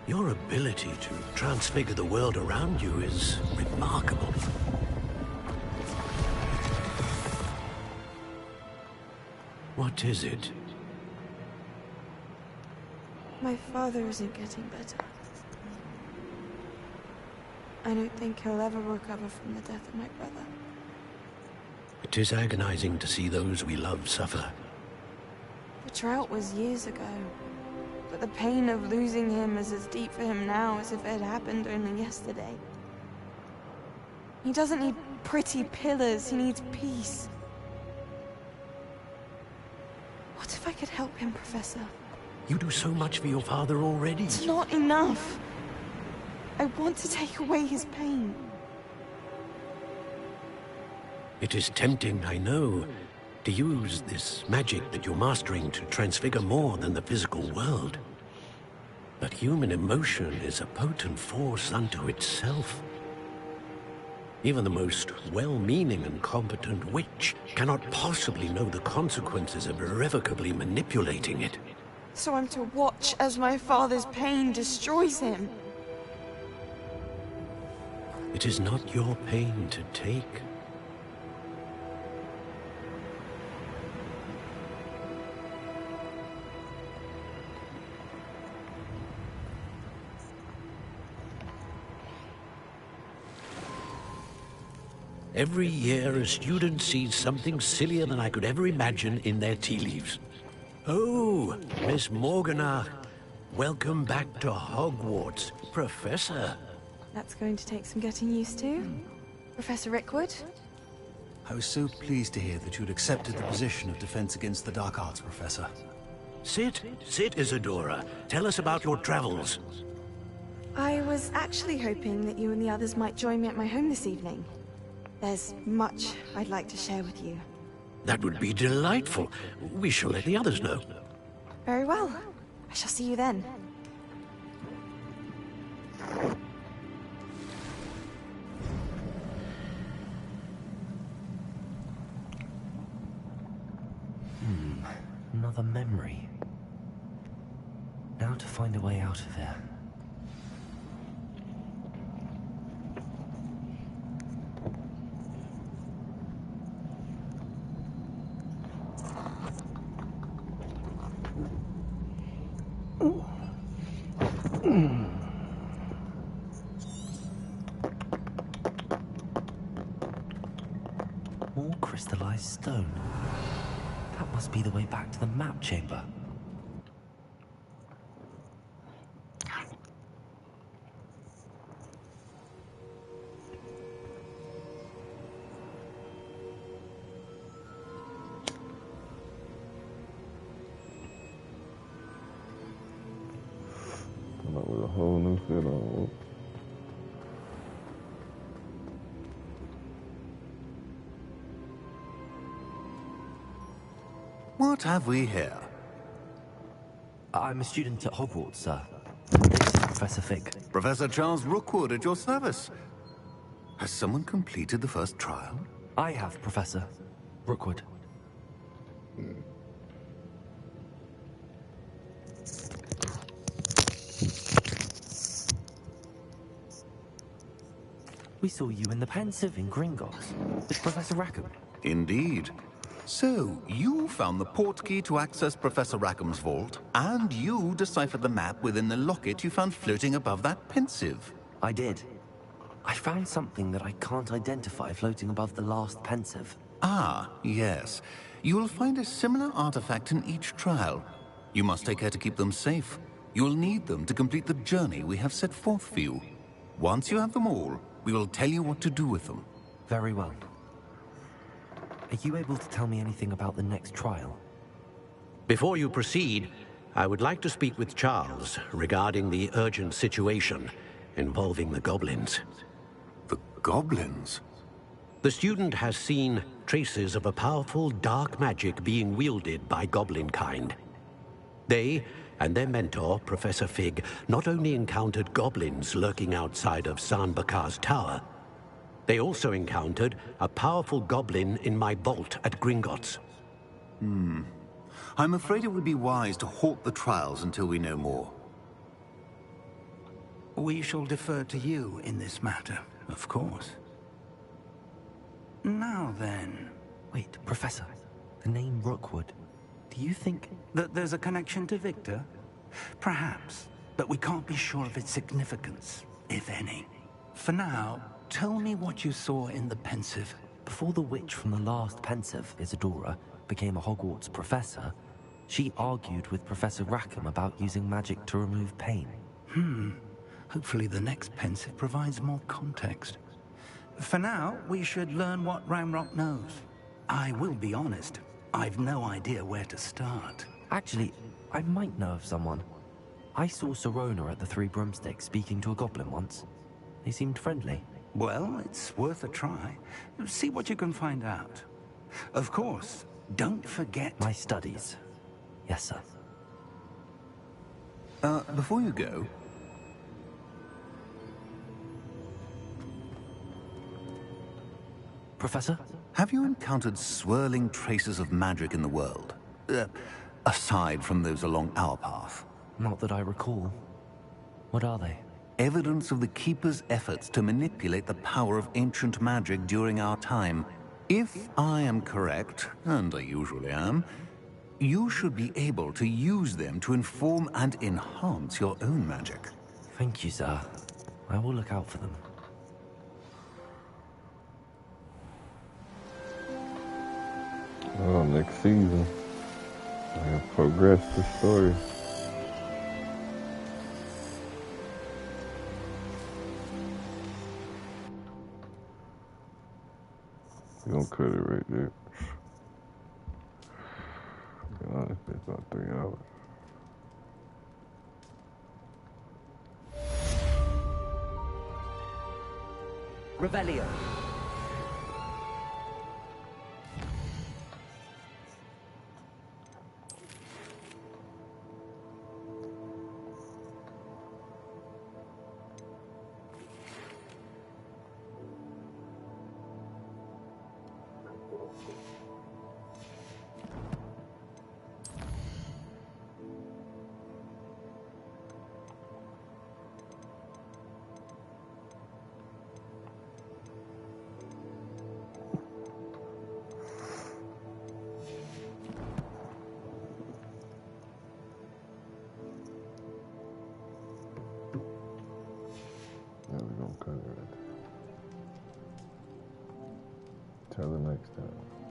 Your ability to transfigure the world around you is remarkable. What is it? My father isn't getting better. I don't think he'll ever recover from the death of my brother. It is agonizing to see those we love suffer. The drought was years ago. but the pain of losing him is as deep for him now as if it had happened only yesterday. He doesn't need pretty pillars, he needs peace. What if I could help him, Professor? You do so much for your father already. It's not enough. I want to take away his pain. It is tempting, I know, to use this magic that you're mastering to transfigure more than the physical world. But human emotion is a potent force unto itself. Even the most well-meaning and competent witch cannot possibly know the consequences of irrevocably manipulating it. So I'm to watch as my father's pain destroys him. It is not your pain to take. Every year, a student sees something sillier than I could ever imagine in their tea leaves. Oh, Miss Morgana, welcome back to Hogwarts, Professor. That's going to take some getting used to. Professor Rickwood? I was so pleased to hear that you'd accepted the position of Defense Against the Dark Arts, Professor. Sit, Isadora. Tell us about your travels. I was actually hoping that you and the others might join me at my home this evening. There's much I'd like to share with you. That would be delightful. We shall let the others know. Very well. I shall see you then. Another memory. Now to find a way out of here. More crystallized stone. That must be the way back to the map chamber. Come up with a whole new fit on. What have we here? I'm a student at Hogwarts, sir. This is Professor Fig. Professor Charles Rookwood at your service. Has someone completed the first trial? I have, Professor Rookwood. We saw you in the Pensive in Gringotts with Professor Rackham. Indeed. So, you found the portkey to access Professor Rackham's vault, and you deciphered the map within the locket you found floating above that Pensive. I did. I found something that I can't identify floating above the last Pensive. Ah, yes. You will find a similar artifact in each trial. You must take care to keep them safe. You will need them to complete the journey we have set forth for you. Once you have them all, we will tell you what to do with them. Very well. Are you able to tell me anything about the next trial? Before you proceed, I would like to speak with Charles regarding the urgent situation involving the goblins. The goblins? The student has seen traces of a powerful dark magic being wielded by goblin kind. They and their mentor, Professor Fig, not only encountered goblins lurking outside of San Bakar's tower, they also encountered a powerful goblin in my vault at Gringotts. I'm afraid it would be wise to halt the trials until we know more. We shall defer to you in this matter, of course. Now then... Wait, Professor. The name Rookwood. Do you think... that there's a connection to Victor? Perhaps, but we can't be sure of its significance, if any. For now, tell me what you saw in the Pensive. Before the witch from the last Pensive, Isadora, became a Hogwarts professor, She argued with Professor Rackham about using magic to remove pain. Hopefully the next pensive provides more context. For now, we should learn what Ranrock knows. I will be honest, I've no idea where to start. Actually, I might know of someone. I saw Sirona at the Three Broomsticks speaking to a goblin once. They seemed friendly. Well, it's worth a try. See what you can find out. Of course, don't forget... My studies. Yes, sir. Before you go... Professor? Have you encountered swirling traces of magic in the world? Aside from those along our path? Not that I recall. What are they? Evidence of the Keeper's efforts to manipulate the power of ancient magic during our time. If I am correct, and I usually am, you should be able to use them to inform and enhance your own magic. Thank you, sir. I will look out for them. Oh, next season. I have progressed the story. We're gonna cut it right there. To be honest, it's about 3 hours. Revelio. Yeah, we're gonna cut it right there. Till the next time.